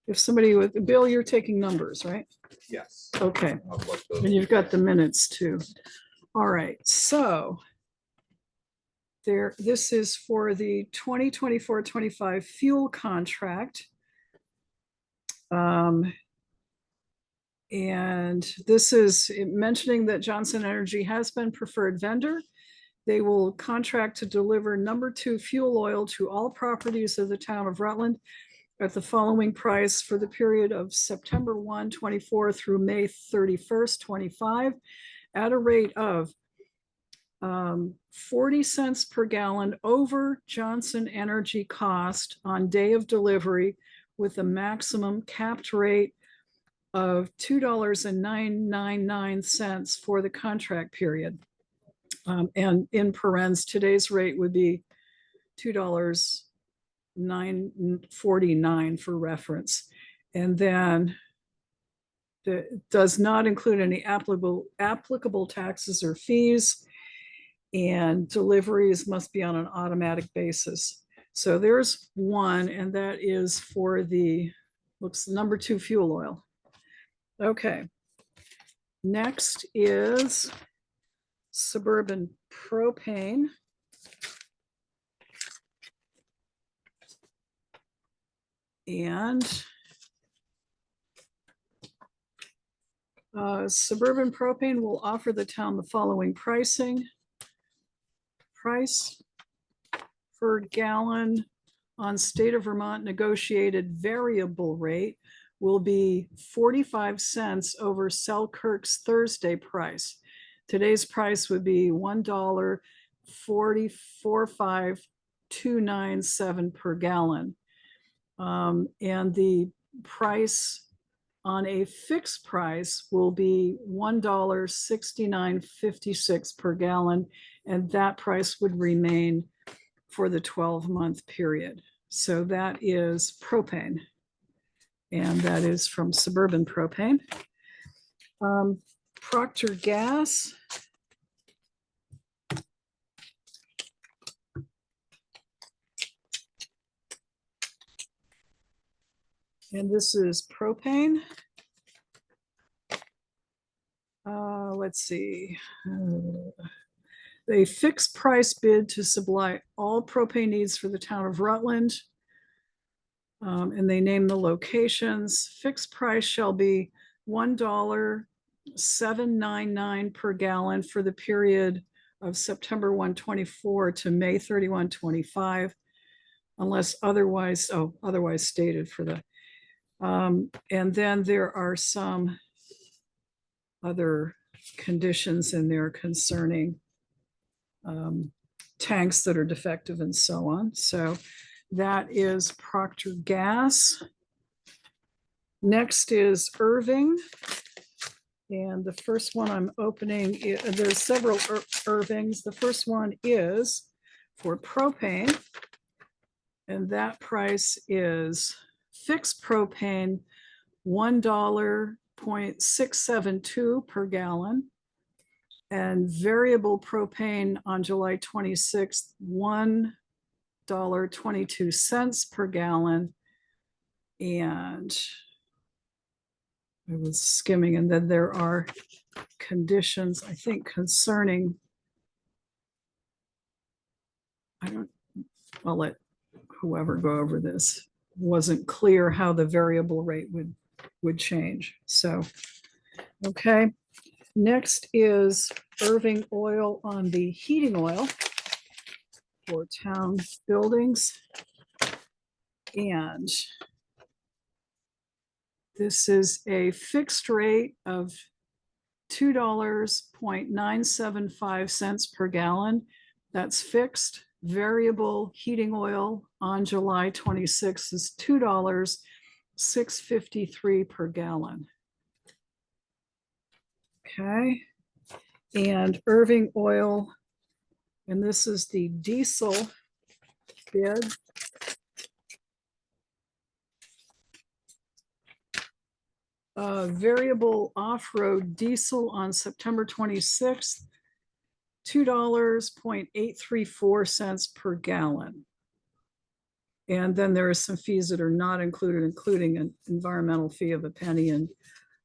if somebody with Bill, you're taking numbers, right? Yes. Okay. I'll collect those. And you've got the minutes too. All right, so this is for the 2024-25 fuel contract. And this is mentioning that Johnson Energy has been preferred vendor. They will contract to deliver #2 fuel oil to all properties of the town of Rutland at the following price for the period of September 1, 24 through May 31st, 25, at a rate of 40 cents per gallon over Johnson Energy cost on day of delivery, with a maximum capped rate of $2.999 for the contract period. And in parentheses, today's rate would be $2.949 for reference. And then it does not include any applicable taxes or fees, and deliveries must be on an automatic basis. So there's one, and that is for the Looks number 2 fuel oil. Okay. Next is Suburban propane. And Suburban propane will offer the town the following pricing. Price per gallon on state of Vermont negotiated variable rate will be 45 cents over Selkirk's Thursday price. Today's price would be $1.445,297 per gallon. And the price on a fixed price will be $1.6956 per gallon, and that price would remain for the 12-month period. So that is propane, and that is from Suburban Propane. Procter Gas. And this is propane. Let's see. A fixed price bid to supply all propane needs for the town of Rutland. And they name the locations. Fixed price shall be $1.799 per gallon for the period of September 1, 24 to May 31, 25, unless otherwise stated for the. And then there are some other conditions in there concerning tanks that are defective and so on. So that is Procter Gas. Next is Irving. And the first one I'm opening, there's several Irvings. The first one is for propane. And that price is fixed propane, $1.672 per gallon. And variable propane on July 26th, $1.22 per gallon. And I was skimming, and then there are conditions, I think, concerning, I'll let whoever go over this. Wasn't clear how the variable rate would change. So, okay. Next is Irving Oil on the heating oil for town buildings. And this is a fixed rate of $2.975 per gallon. That's fixed. Variable heating oil on July 26th is $2.653 per gallon. Okay. And Irving Oil, and this is the diesel bid. Variable off-road diesel on September 26th, $2.834 per gallon. And then there are some fees that are not included, including an environmental fee of $0.01 and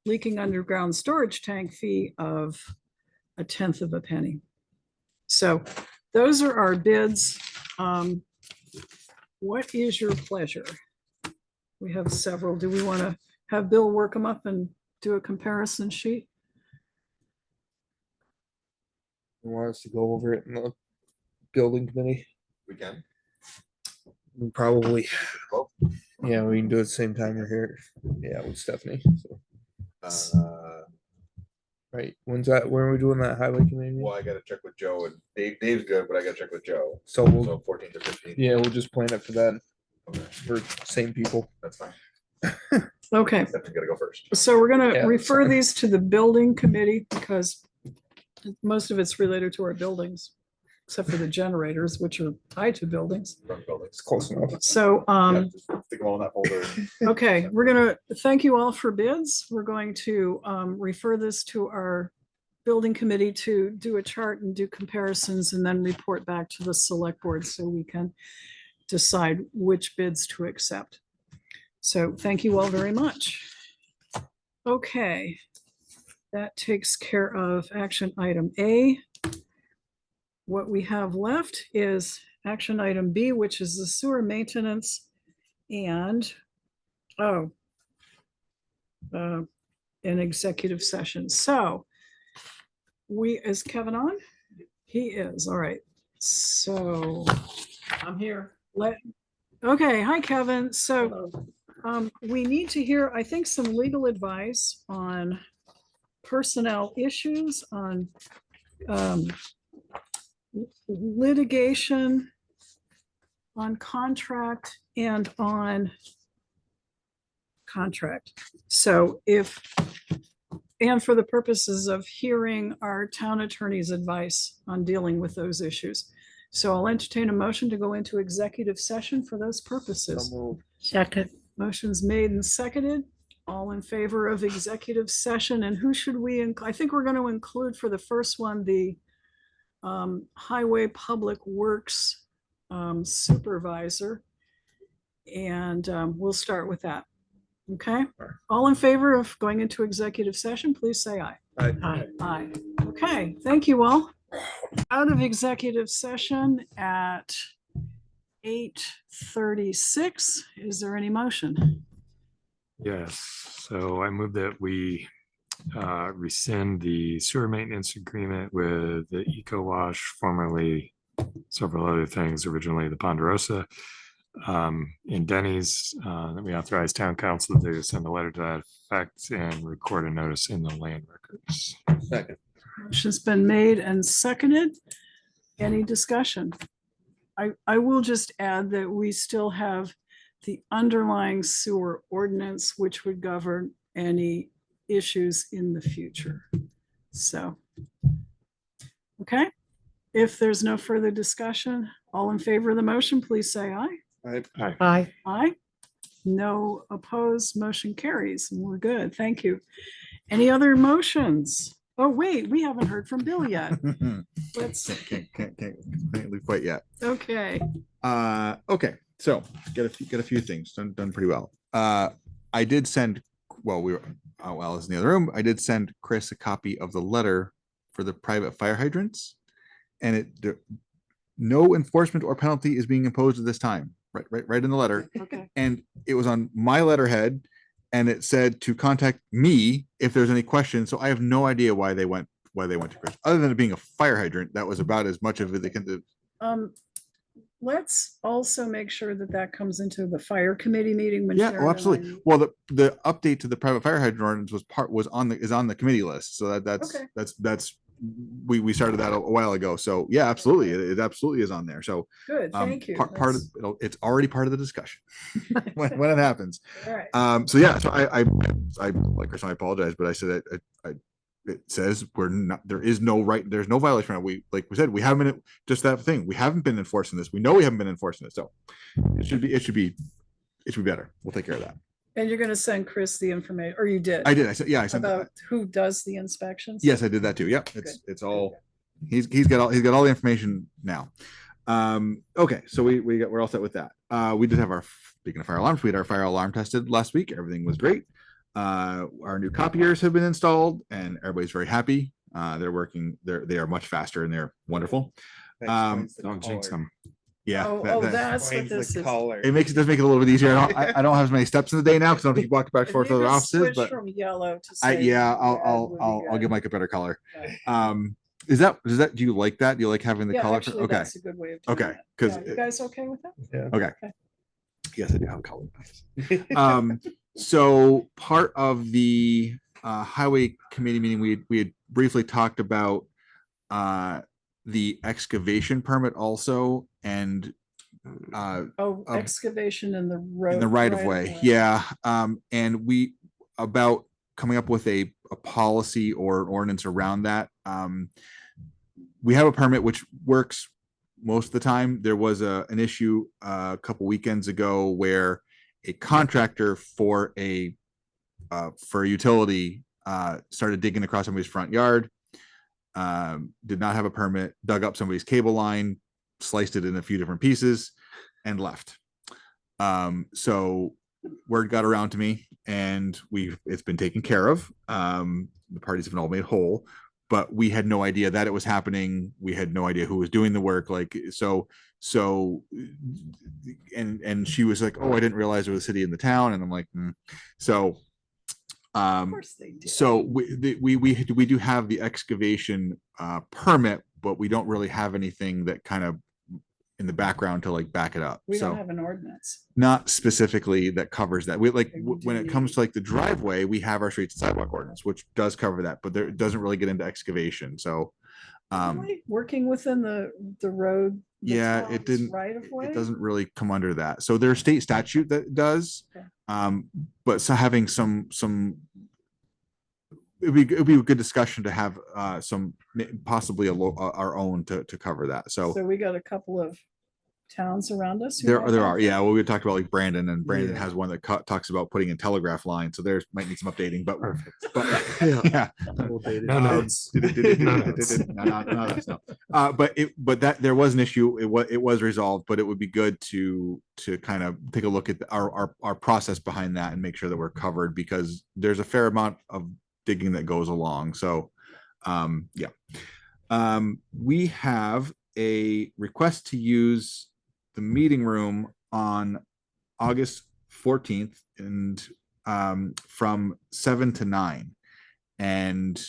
leaking underground storage tank fee of $0.1 of a penny. So those are our bids. What is your pleasure? We have several. Do we want to have Bill work them up and do a comparison sheet? You want us to go over it in the building committee? We can. Probably. Yeah, we can do it at the same time we're here. Yeah, with Stephanie. So. Right. When's that? When are we doing that highway committee? Well, I gotta check with Joe, and Dave's good, but I gotta check with Joe. So we'll 14 to 15. Yeah, we'll just plan it for then. Okay. For same people. That's fine. Okay. Stephanie's gotta go first. So we're going to Yeah, refer sorry. these to the building committee because most of it's related to our buildings, except for the generators, which are tied to buildings. It's close enough. So, Just stick them all in that folder. okay, we're going to thank you all for bids. We're going to refer this to our building committee to do a chart and do comparisons and then report back to the select board so we can decide which bids to accept. So thank you all very much. Okay. That takes care of action item A. What we have left is action item B, which is the sewer maintenance and, an executive session. So is Kevin on? He is, all right. So I'm here. okay, hi, Kevin. So we need to hear, I think, some legal advice on personnel issues, on litigation, on contract, and on contract. So and for the purposes of hearing our town attorney's advice on dealing with those issues. So I'll entertain a motion to go into executive session for those purposes. Second. Motion's made and seconded. All in favor of executive session, and who should we, I think we're going to include for the first one, the Highway Public Works supervisor. And we'll start with that. Okay. All in favor of going into executive session, please say aye. Aye. Aye. Okay, thank you all. Out of executive session at 8:36. Is there any motion? Yes, so I move that we rescind the sewer maintenance agreement with the Eco Wash, formerly several other things, originally the Ponderosa. In Denny's, that we authorize town council to send a letter to that effect and record a notice in the land records. Second. Motion's been made and seconded. Any discussion? I will just add that we still have the underlying sewer ordinance, which would govern any issues in the future. So, okay. If there's no further discussion, all in favor of the motion, please say aye. Aye. Aye. Aye. No opposed, motion carries, and we're good. Thank you. Any other motions? Oh, wait, we haven't heard from Bill yet. Let's, Can't leave quite yet. okay. Okay, so get a few things done pretty well. I did send, well, Alice in the other room, I did send Chris a copy of the letter for the private fire hydrants, and no enforcement or penalty is being imposed at this time. Right in the letter. Okay. And it was on my letterhead, and it said to contact me if there's any questions. So I have no idea why they went to Chris, other than it being a fire hydrant. That was about as much of it they can do. Let's also make sure that comes into the fire committee meeting. When Yeah, Sharon and I absolutely. meet. Well, the update to the private fire hydrant ordinance is on the committee list. So that's we started that a while ago. So yeah, absolutely, it absolutely is on there. So Good, thank you. Part of it's already part of the discussion when it happens. All right. So yeah, so I like Chris, I apologize, but I said it says there's no violation. We said we haven't been, just that thing, we haven't been enforcing this. We know we haven't been enforcing it, so it should be better. We'll take care of that. And you're going to send Chris the information, or you did? I did. I said, yeah, I sent about that. who does the inspections. Yes, I did that too. Yep, it's all he's got all the information now. Okay, so we're all set with that. We did have speaking of fire alarms, we had our fire alarm tested last week. Everything was great. Our new copiers have been installed, and everybody's very happy. They're working. They are much faster, and they're wonderful. Don't jinx them. Yeah, That's what this is. It does make it a little bit easier. I don't have as many steps in the day now because I don't have to walk back and forth to other offices. Switch But from yellow to say I'll give Mike a better color. Does that do you like that? Do you like having the yeah, color? actually, Okay. That's a good way of doing Okay. it. Because You guys okay with that? Yeah. Okay. Yes, I do have a color. So part of the highway committee meeting, we had briefly talked about the excavation permit also, and excavation in the road, in the right of way. Yeah. And we about coming up with a policy or an ordinance around that. We have a permit which works most of the time. There was an issue a couple weekends ago where a contractor for a utility started digging across somebody's front yard, did not have a permit, dug up somebody's cable line, sliced it in a few different pieces, and left. So word got around to me, and it's been taken care of. The parties have been all made whole, but we had no idea that it was happening. We had no idea who was doing the work. Like, and she was like, "Oh, I didn't realize it was a city in the town," and I'm like, so. Of course they do. So we do have the excavation permit, but we don't really have anything that kind of in the background to like back it up. We So don't have an ordinance. not specifically that covers that. We like Okay, we when do it comes need- to like the driveway, we have our streets and sidewalk ordinance, which does cover that, but there it doesn't really get into excavation. So Really? Working within the road. the yeah, town's it didn't Right of way? it doesn't really come under that. So there's state statute that does. Okay. But so having some it'd be a good discussion to have some possibly our own to cover that. So So we got a couple of towns around us. who there might there have are, that? yeah. Well, we talked about like Brandon, and Brandon Yeah. has one that talks about putting in telegraph lines. So there's might need some updating, but Perfect. yeah. No notes. No notes. No, that's no. But that there was an issue. It was resolved, but it would be good to kind of take a look at our process behind that and make sure that we're covered, because there's a fair amount of digging that goes along. So yeah. We have a request to use the meeting room on August 14th and from 7 to 9. And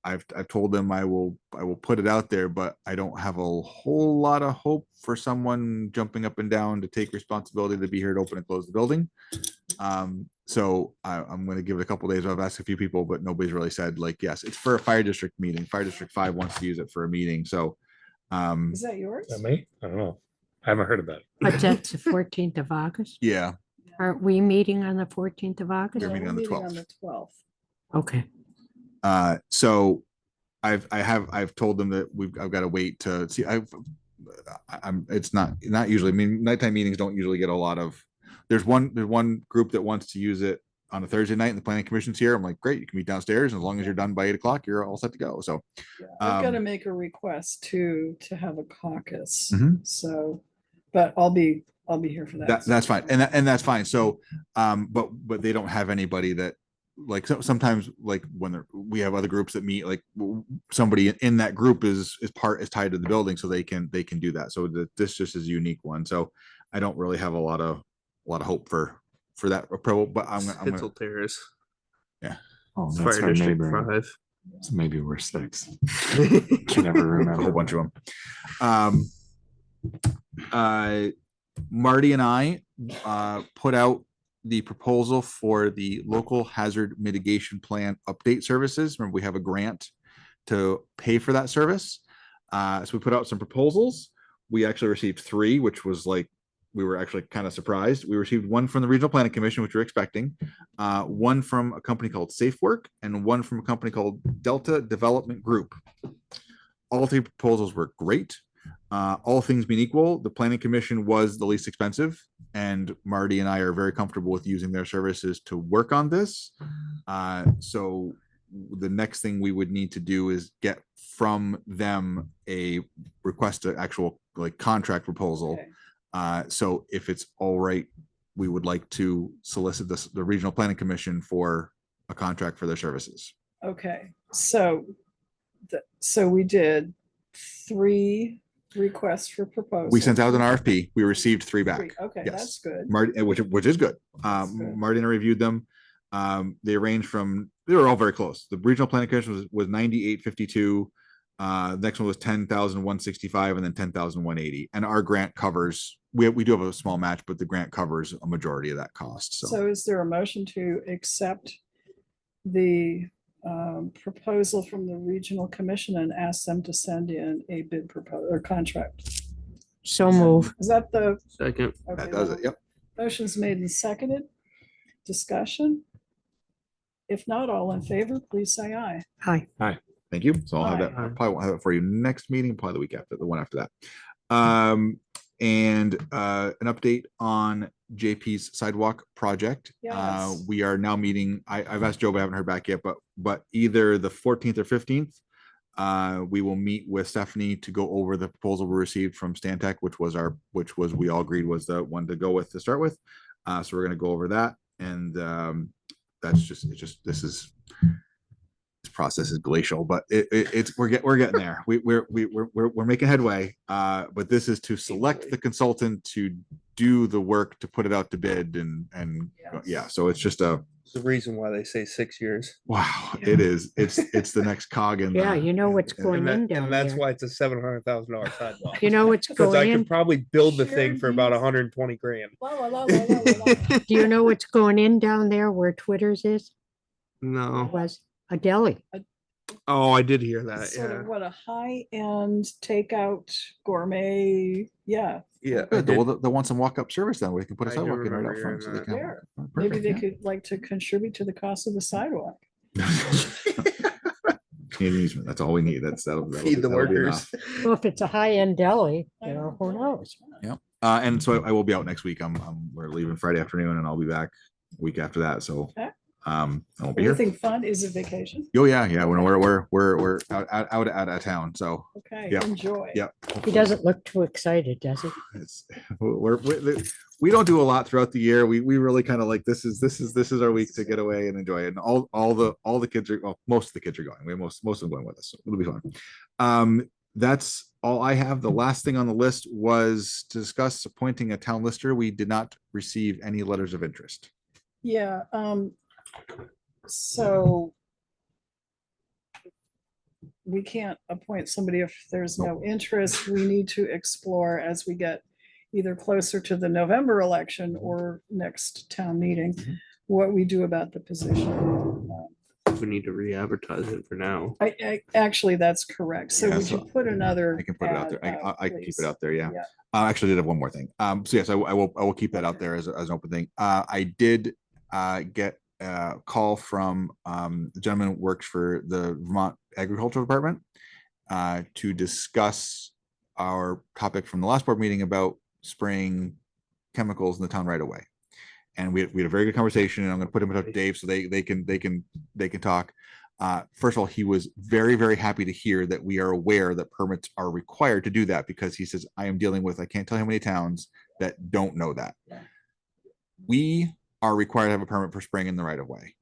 I've told them I will put it out there, but I don't have a whole lot of hope for someone jumping up and down to take responsibility to be here to open and close the building. So I'm going to give it a couple days. I've asked a few people, but nobody's really said like, yes, it's for a fire district meeting. Fire District 5 wants to use it for a meeting. So Is that yours? Is that me? I don't know. I haven't heard about it. But that's the 14th of August? yeah, Aren't we meeting on the 14th of August? We're meeting on the Meeting 12th. On the 12th. Okay. So I've told them that I've got to wait to see. It's not usually, I mean, nighttime meetings don't usually get a lot of, there's one group that wants to use it on a Thursday night and the planning commission's here. I'm like, great, you can meet downstairs. As long as you're done by 8 o'clock, you're all set to go. So Yeah, I've got to Um, make a request to have a caucus. Mhm. So, but I'll be here for that. that's fine. And that's fine. So, but they don't have anybody that like, sometimes like when we have other groups that meet, like somebody in that group is tied to the building, so they can do that. So this just is a unique one. So I don't really have a lot of hope for that approval, but I'm gonna Hitzel Terrace. Oh, that's Fire our District neighbor. 5. So maybe we're 6. Can never a remember. whole bunch of them. Marty and I put out the proposal for the local hazard mitigation plan update services. Remember, we have a grant to pay for that service. So we put out some proposals. We actually received 3, which was like, we were actually kind of surprised. We received one from the Regional Planning Commission, which we we're expecting, one from a company called SafeWork, and one from a company called Delta Development Group. All 3 proposals were great. All things being equal, the Planning Commission was the least expensive, and Marty and I are very comfortable with using their services to work on this. So the next thing we would need to do is get from them a request to actual like contract proposal. Okay. So if it's all right, we would like to solicit the Regional Planning Commission for a contract for their services. Okay, so we did 3 requests for proposals. We sent out an RFP. We received 3 back. 3. Okay, Yes. that's good. Marty, which is good. good. Marty and I reviewed them. They ranged from, they were all very close. The Regional Planning Commission was 9852. Next one was 10,165 and then 10,180. And our grant covers, we do have a small match, but the grant covers a majority of that cost. So is there a motion to accept the proposal from the Regional Commission and ask them to send in a bid proposal or contract? So move. Is that the? Second. Okay, That does it. Yep. Motion's made and seconded. Discussion? If not, all in favor, please say aye. Hi. Thank you. So I'll have that. I probably won't have it for you next meeting, probably the week after, the one after that. And an update on JP's sidewalk project. Yes. We are now meeting. I've asked Joe, but I haven't heard back yet. But either the 14th or 15th, we will meet with Stephanie to go over the proposal we received from Stantec, which was we all agreed was the one to go with to start with. So we're going to go over that, and that's just this process is glacial, but we're getting there. We're making headway. But this is to select the consultant to do the work to put it out to bid, and yeah. So it's just the reason why they say 6 years. wow. It is. It's the next cog in. Yeah, you know what's going in down And that's there. why it's a $700,000 sidewalk. You know what's Because I going in? could probably build the thing for about 120 grand. Do you know what's going in down there where Twitter's is? No. Was a deli. Oh, I did hear that. Sort Yeah. of what a high-end takeout gourmet, yeah. Yeah. Good. They'll want some walk-up service then. We can put a I do sidewalk in right remember out front, so they hearing can. There. Perfect, Maybe they yeah. could like to contribute to the cost of the sidewalk. Community easement, that's all we need. That'll Feed the that'll be workers. enough. Well, if it's a high-end deli, you know, who knows? Yeah. And so I will be out next week. We're leaving Friday afternoon, and I'll be back week after that. So Okay. I won't be here. Anything fun? Is it vacation? Oh yeah. We're out of town. So Okay, yeah. enjoy. Yeah. He doesn't look too excited, does he? We don't do a lot throughout the year. We really kind of like this is our week to get away and enjoy it. And all the kids are, well, most of the kids are going. We have most of them going with us. So it'll be fun. That's all I have. The last thing on the list was to discuss appointing a town lister. We did not receive any letters of interest. Yeah, so we can't appoint somebody if there's no interest. We need to explore as we get either closer to the November election or next town meeting, what we do about the position. We need to re-advertise it for now. Actually, that's correct. So Yeah, would you put another? I can put it out there. ad I can keep please? it out there. Yeah. I actually did have one more thing. So yes, I will keep that out there as an open thing. I did get a call from the gentleman who works for the Vermont Agricultural Department to discuss our topic from the last board meeting about spraying chemicals in the town right away. And we had a very good conversation, and I'm going to put him in touch with Dave so they can talk. First of all, he was very, very happy to hear that we are aware that permits are required to do that, because he says, I am dealing with, I can't tell you how many towns that don't know that. We are required to have a permit for spraying in the right of way.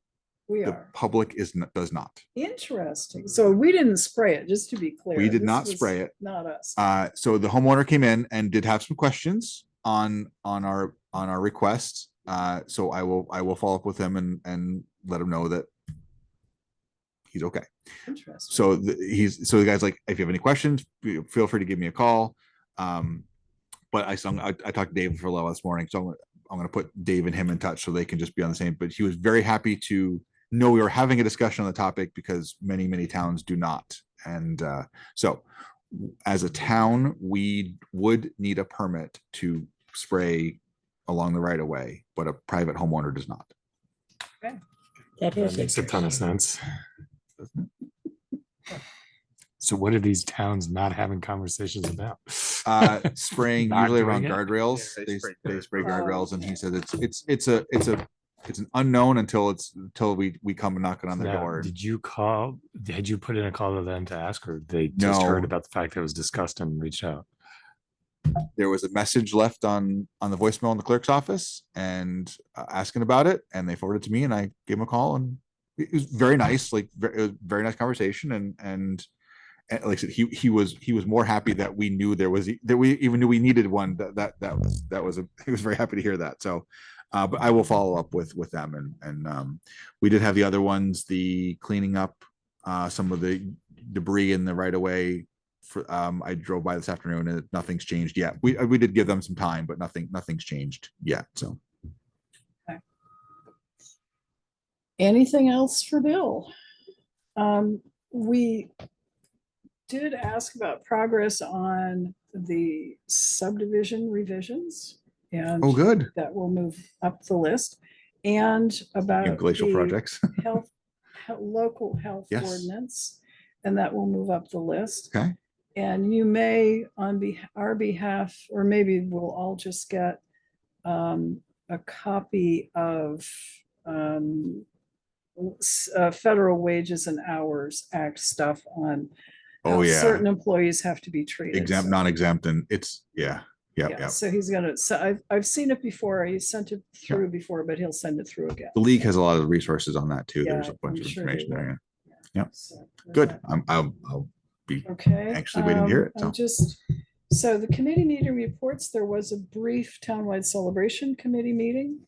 We The are. public does not. Interesting. So we didn't spray it, just to be clear. We did This not was spray it. Not us. So the homeowner came in and did have some questions on our requests. So I will follow up with him and let him know that he's okay. Interesting. So the guy's like, if you have any questions, feel free to give me a call. But I talked to Dave for a little this morning, so I'm going to put Dave and him in touch so they can just be on the same. But he was very happy to know we were having a discussion on the topic, because many towns do not. And so as a town, we would need a permit to spray along the right of way, but a private homeowner does not. That is Makes a ton of sense. So what are these towns not having conversations about? Spraying Not usually doing around it? guardrails. Yeah, They spray guardrails, and he said it's an unknown until we come knocking on their Now, door. did you put in a call to them to ask, or they just No. heard about the fact that it was discussed and reached out? There was a message left on the voicemail in the clerk's office and asking about it, and they forwarded it to me, and I gave him a call, and it was very nice, like it was a very nice conversation, and like I said, he was more happy that we knew that we even knew we needed one. He was very happy to hear that. So, but I will follow up with them, and we did have the other ones, the cleaning up some of the debris in the right of way. I drove by this afternoon, and nothing's changed yet. We did give them some time, but nothing's changed yet. So, Anything else for Bill? We did ask about progress on the subdivision revisions, and oh, good. that will move up the list, and about Glacial the projects. local health Yes. ordinance, and that will move up the list. Okay. And you may, on our behalf, or maybe we'll all just get a copy of Federal Wages and Hours Act stuff on Oh how yeah. certain employees have to be treated. Exempt, non-exempt, and it's yeah. Yep, Yeah, yep. so he's gonna, so I've seen it before. He sent it through before, but he'll send it through again. The league has a lot of resources on that too. There's Yeah, a bunch I'm of sure they information there. Yeah. Yep. So, Good. I'll be okay. anxiously waiting to hear it. I'm So just, so the committee meeting reports, there was a brief townwide celebration committee meeting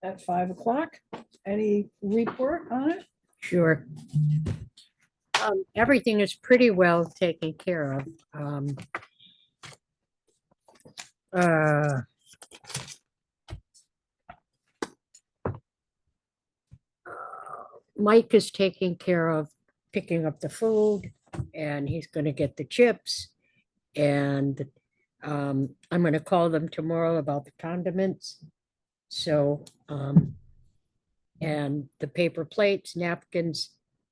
at 5 o'clock. Any report on it? Sure. Everything is pretty well taken care of. Uh, Mike is taking care of picking up the food, and he's gonna get the chips. And I'm gonna call them tomorrow about the condiments. So, and the paper plates, napkins,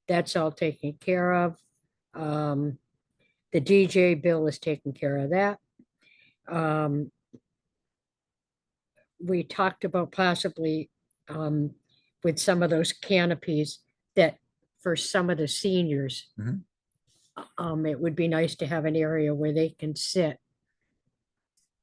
that's all taken care of. The DJ bill is taken care of that. We talked about possibly with some of those canopies that for some of the seniors, Mhm. it would be nice to have an area where they can sit.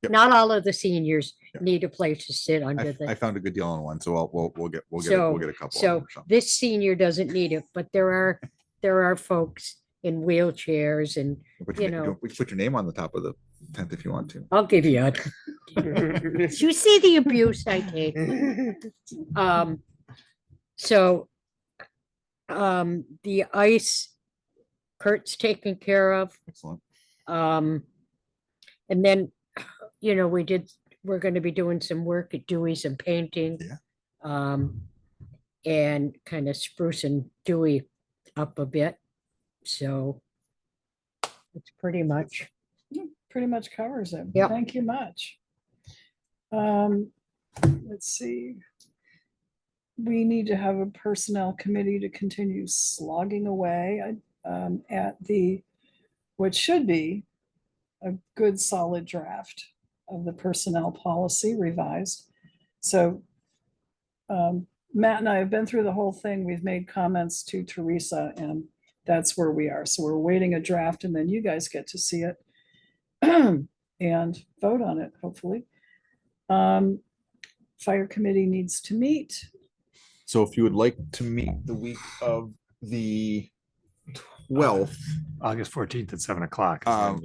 Yep. Not all of the seniors need a place to sit under I the. found a good deal on one, so we'll get So, a couple. of so them or something. this senior doesn't need it, but there are folks in wheelchairs and, Put you your, know, we can put your name on the top of the tent if you want to. I'll give you a. You see the abuse I take. So, the ice, Kurt's taken care of. Excellent. And then, we're gonna be doing some work at Dewey's and painting. Yeah. And kind of sprucing Dewey up a bit. So it's pretty much. Pretty much covers it. Yep. Thank you much. Let's see. We need to have a personnel committee to continue slogging away at what should be a good solid draft of the personnel policy revised. So Matt and I have been through the whole thing. We've made comments to Teresa, and that's where we are. So we're waiting a draft, and then you guys get to see it and vote on it, hopefully. Fire committee needs to meet. So if you would like to meet the week of the 12th, August 14th at 7 o'clock. I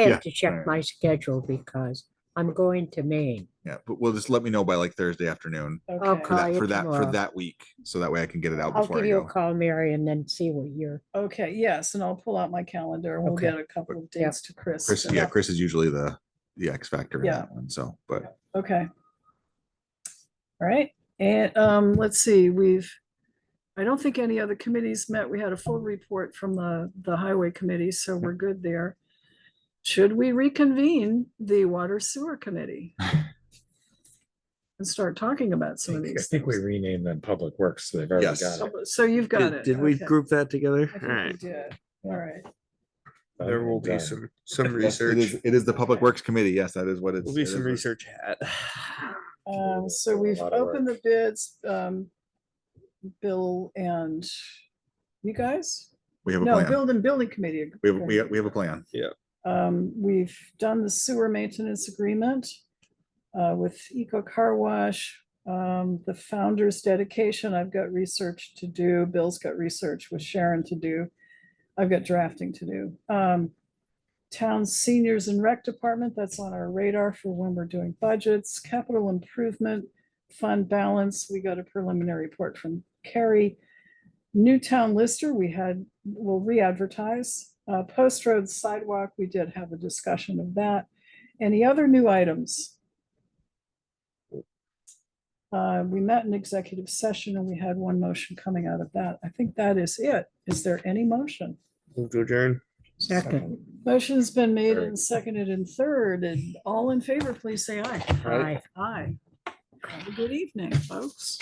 Yeah. have to check my schedule because I'm going to Maine. yeah, but we'll just let me know by like Thursday afternoon I'll Okay. call you for tomorrow. that week, so that way I can get it out I'll before give I you a go. call, Mary, and then see what you're. Okay, yes, and I'll pull out my calendar and we'll Okay. get a couple of dates to Chris. Chris, yeah, Chris is usually the X factor in Yeah. that one. So, but Okay. All right, and let's see, I don't think any other committees met. We had a full report from the highway committee, so we're good there. Should we reconvene the water sewer committee? And start talking about some of I these think we things? renamed them Public Works, so they've already Yes. got it. So you've got it. Did we okay. group that together? I All think we right. did. All right. There will be Done. some Yes, it research. is the Public Works Committee. Yes, that is what it's. Will be it some is what- research hat. So we've lot of work. opened the bids, Bill and you guys? We have a No, plan. building committee. We have a plan. We've done the sewer maintenance agreement with Eco Car Wash. The founder's dedication, I've got research to do. Bill's got research with Sharon to do. I've got drafting to do. Town seniors and rec department, that's on our radar for when we're doing budgets. Capital improvement fund balance, we got a preliminary report from Carrie. Newtown lister, we'll re-advertise. Post road sidewalk, we did have a discussion of that. Any other new items? We met in executive session and we had one motion coming out of that. I think that is it. Is there any motion? Move to adjourn. Second. Motion's been made and seconded and third, and all in favor, please say aye. Aye. Aye. Have a good evening, folks.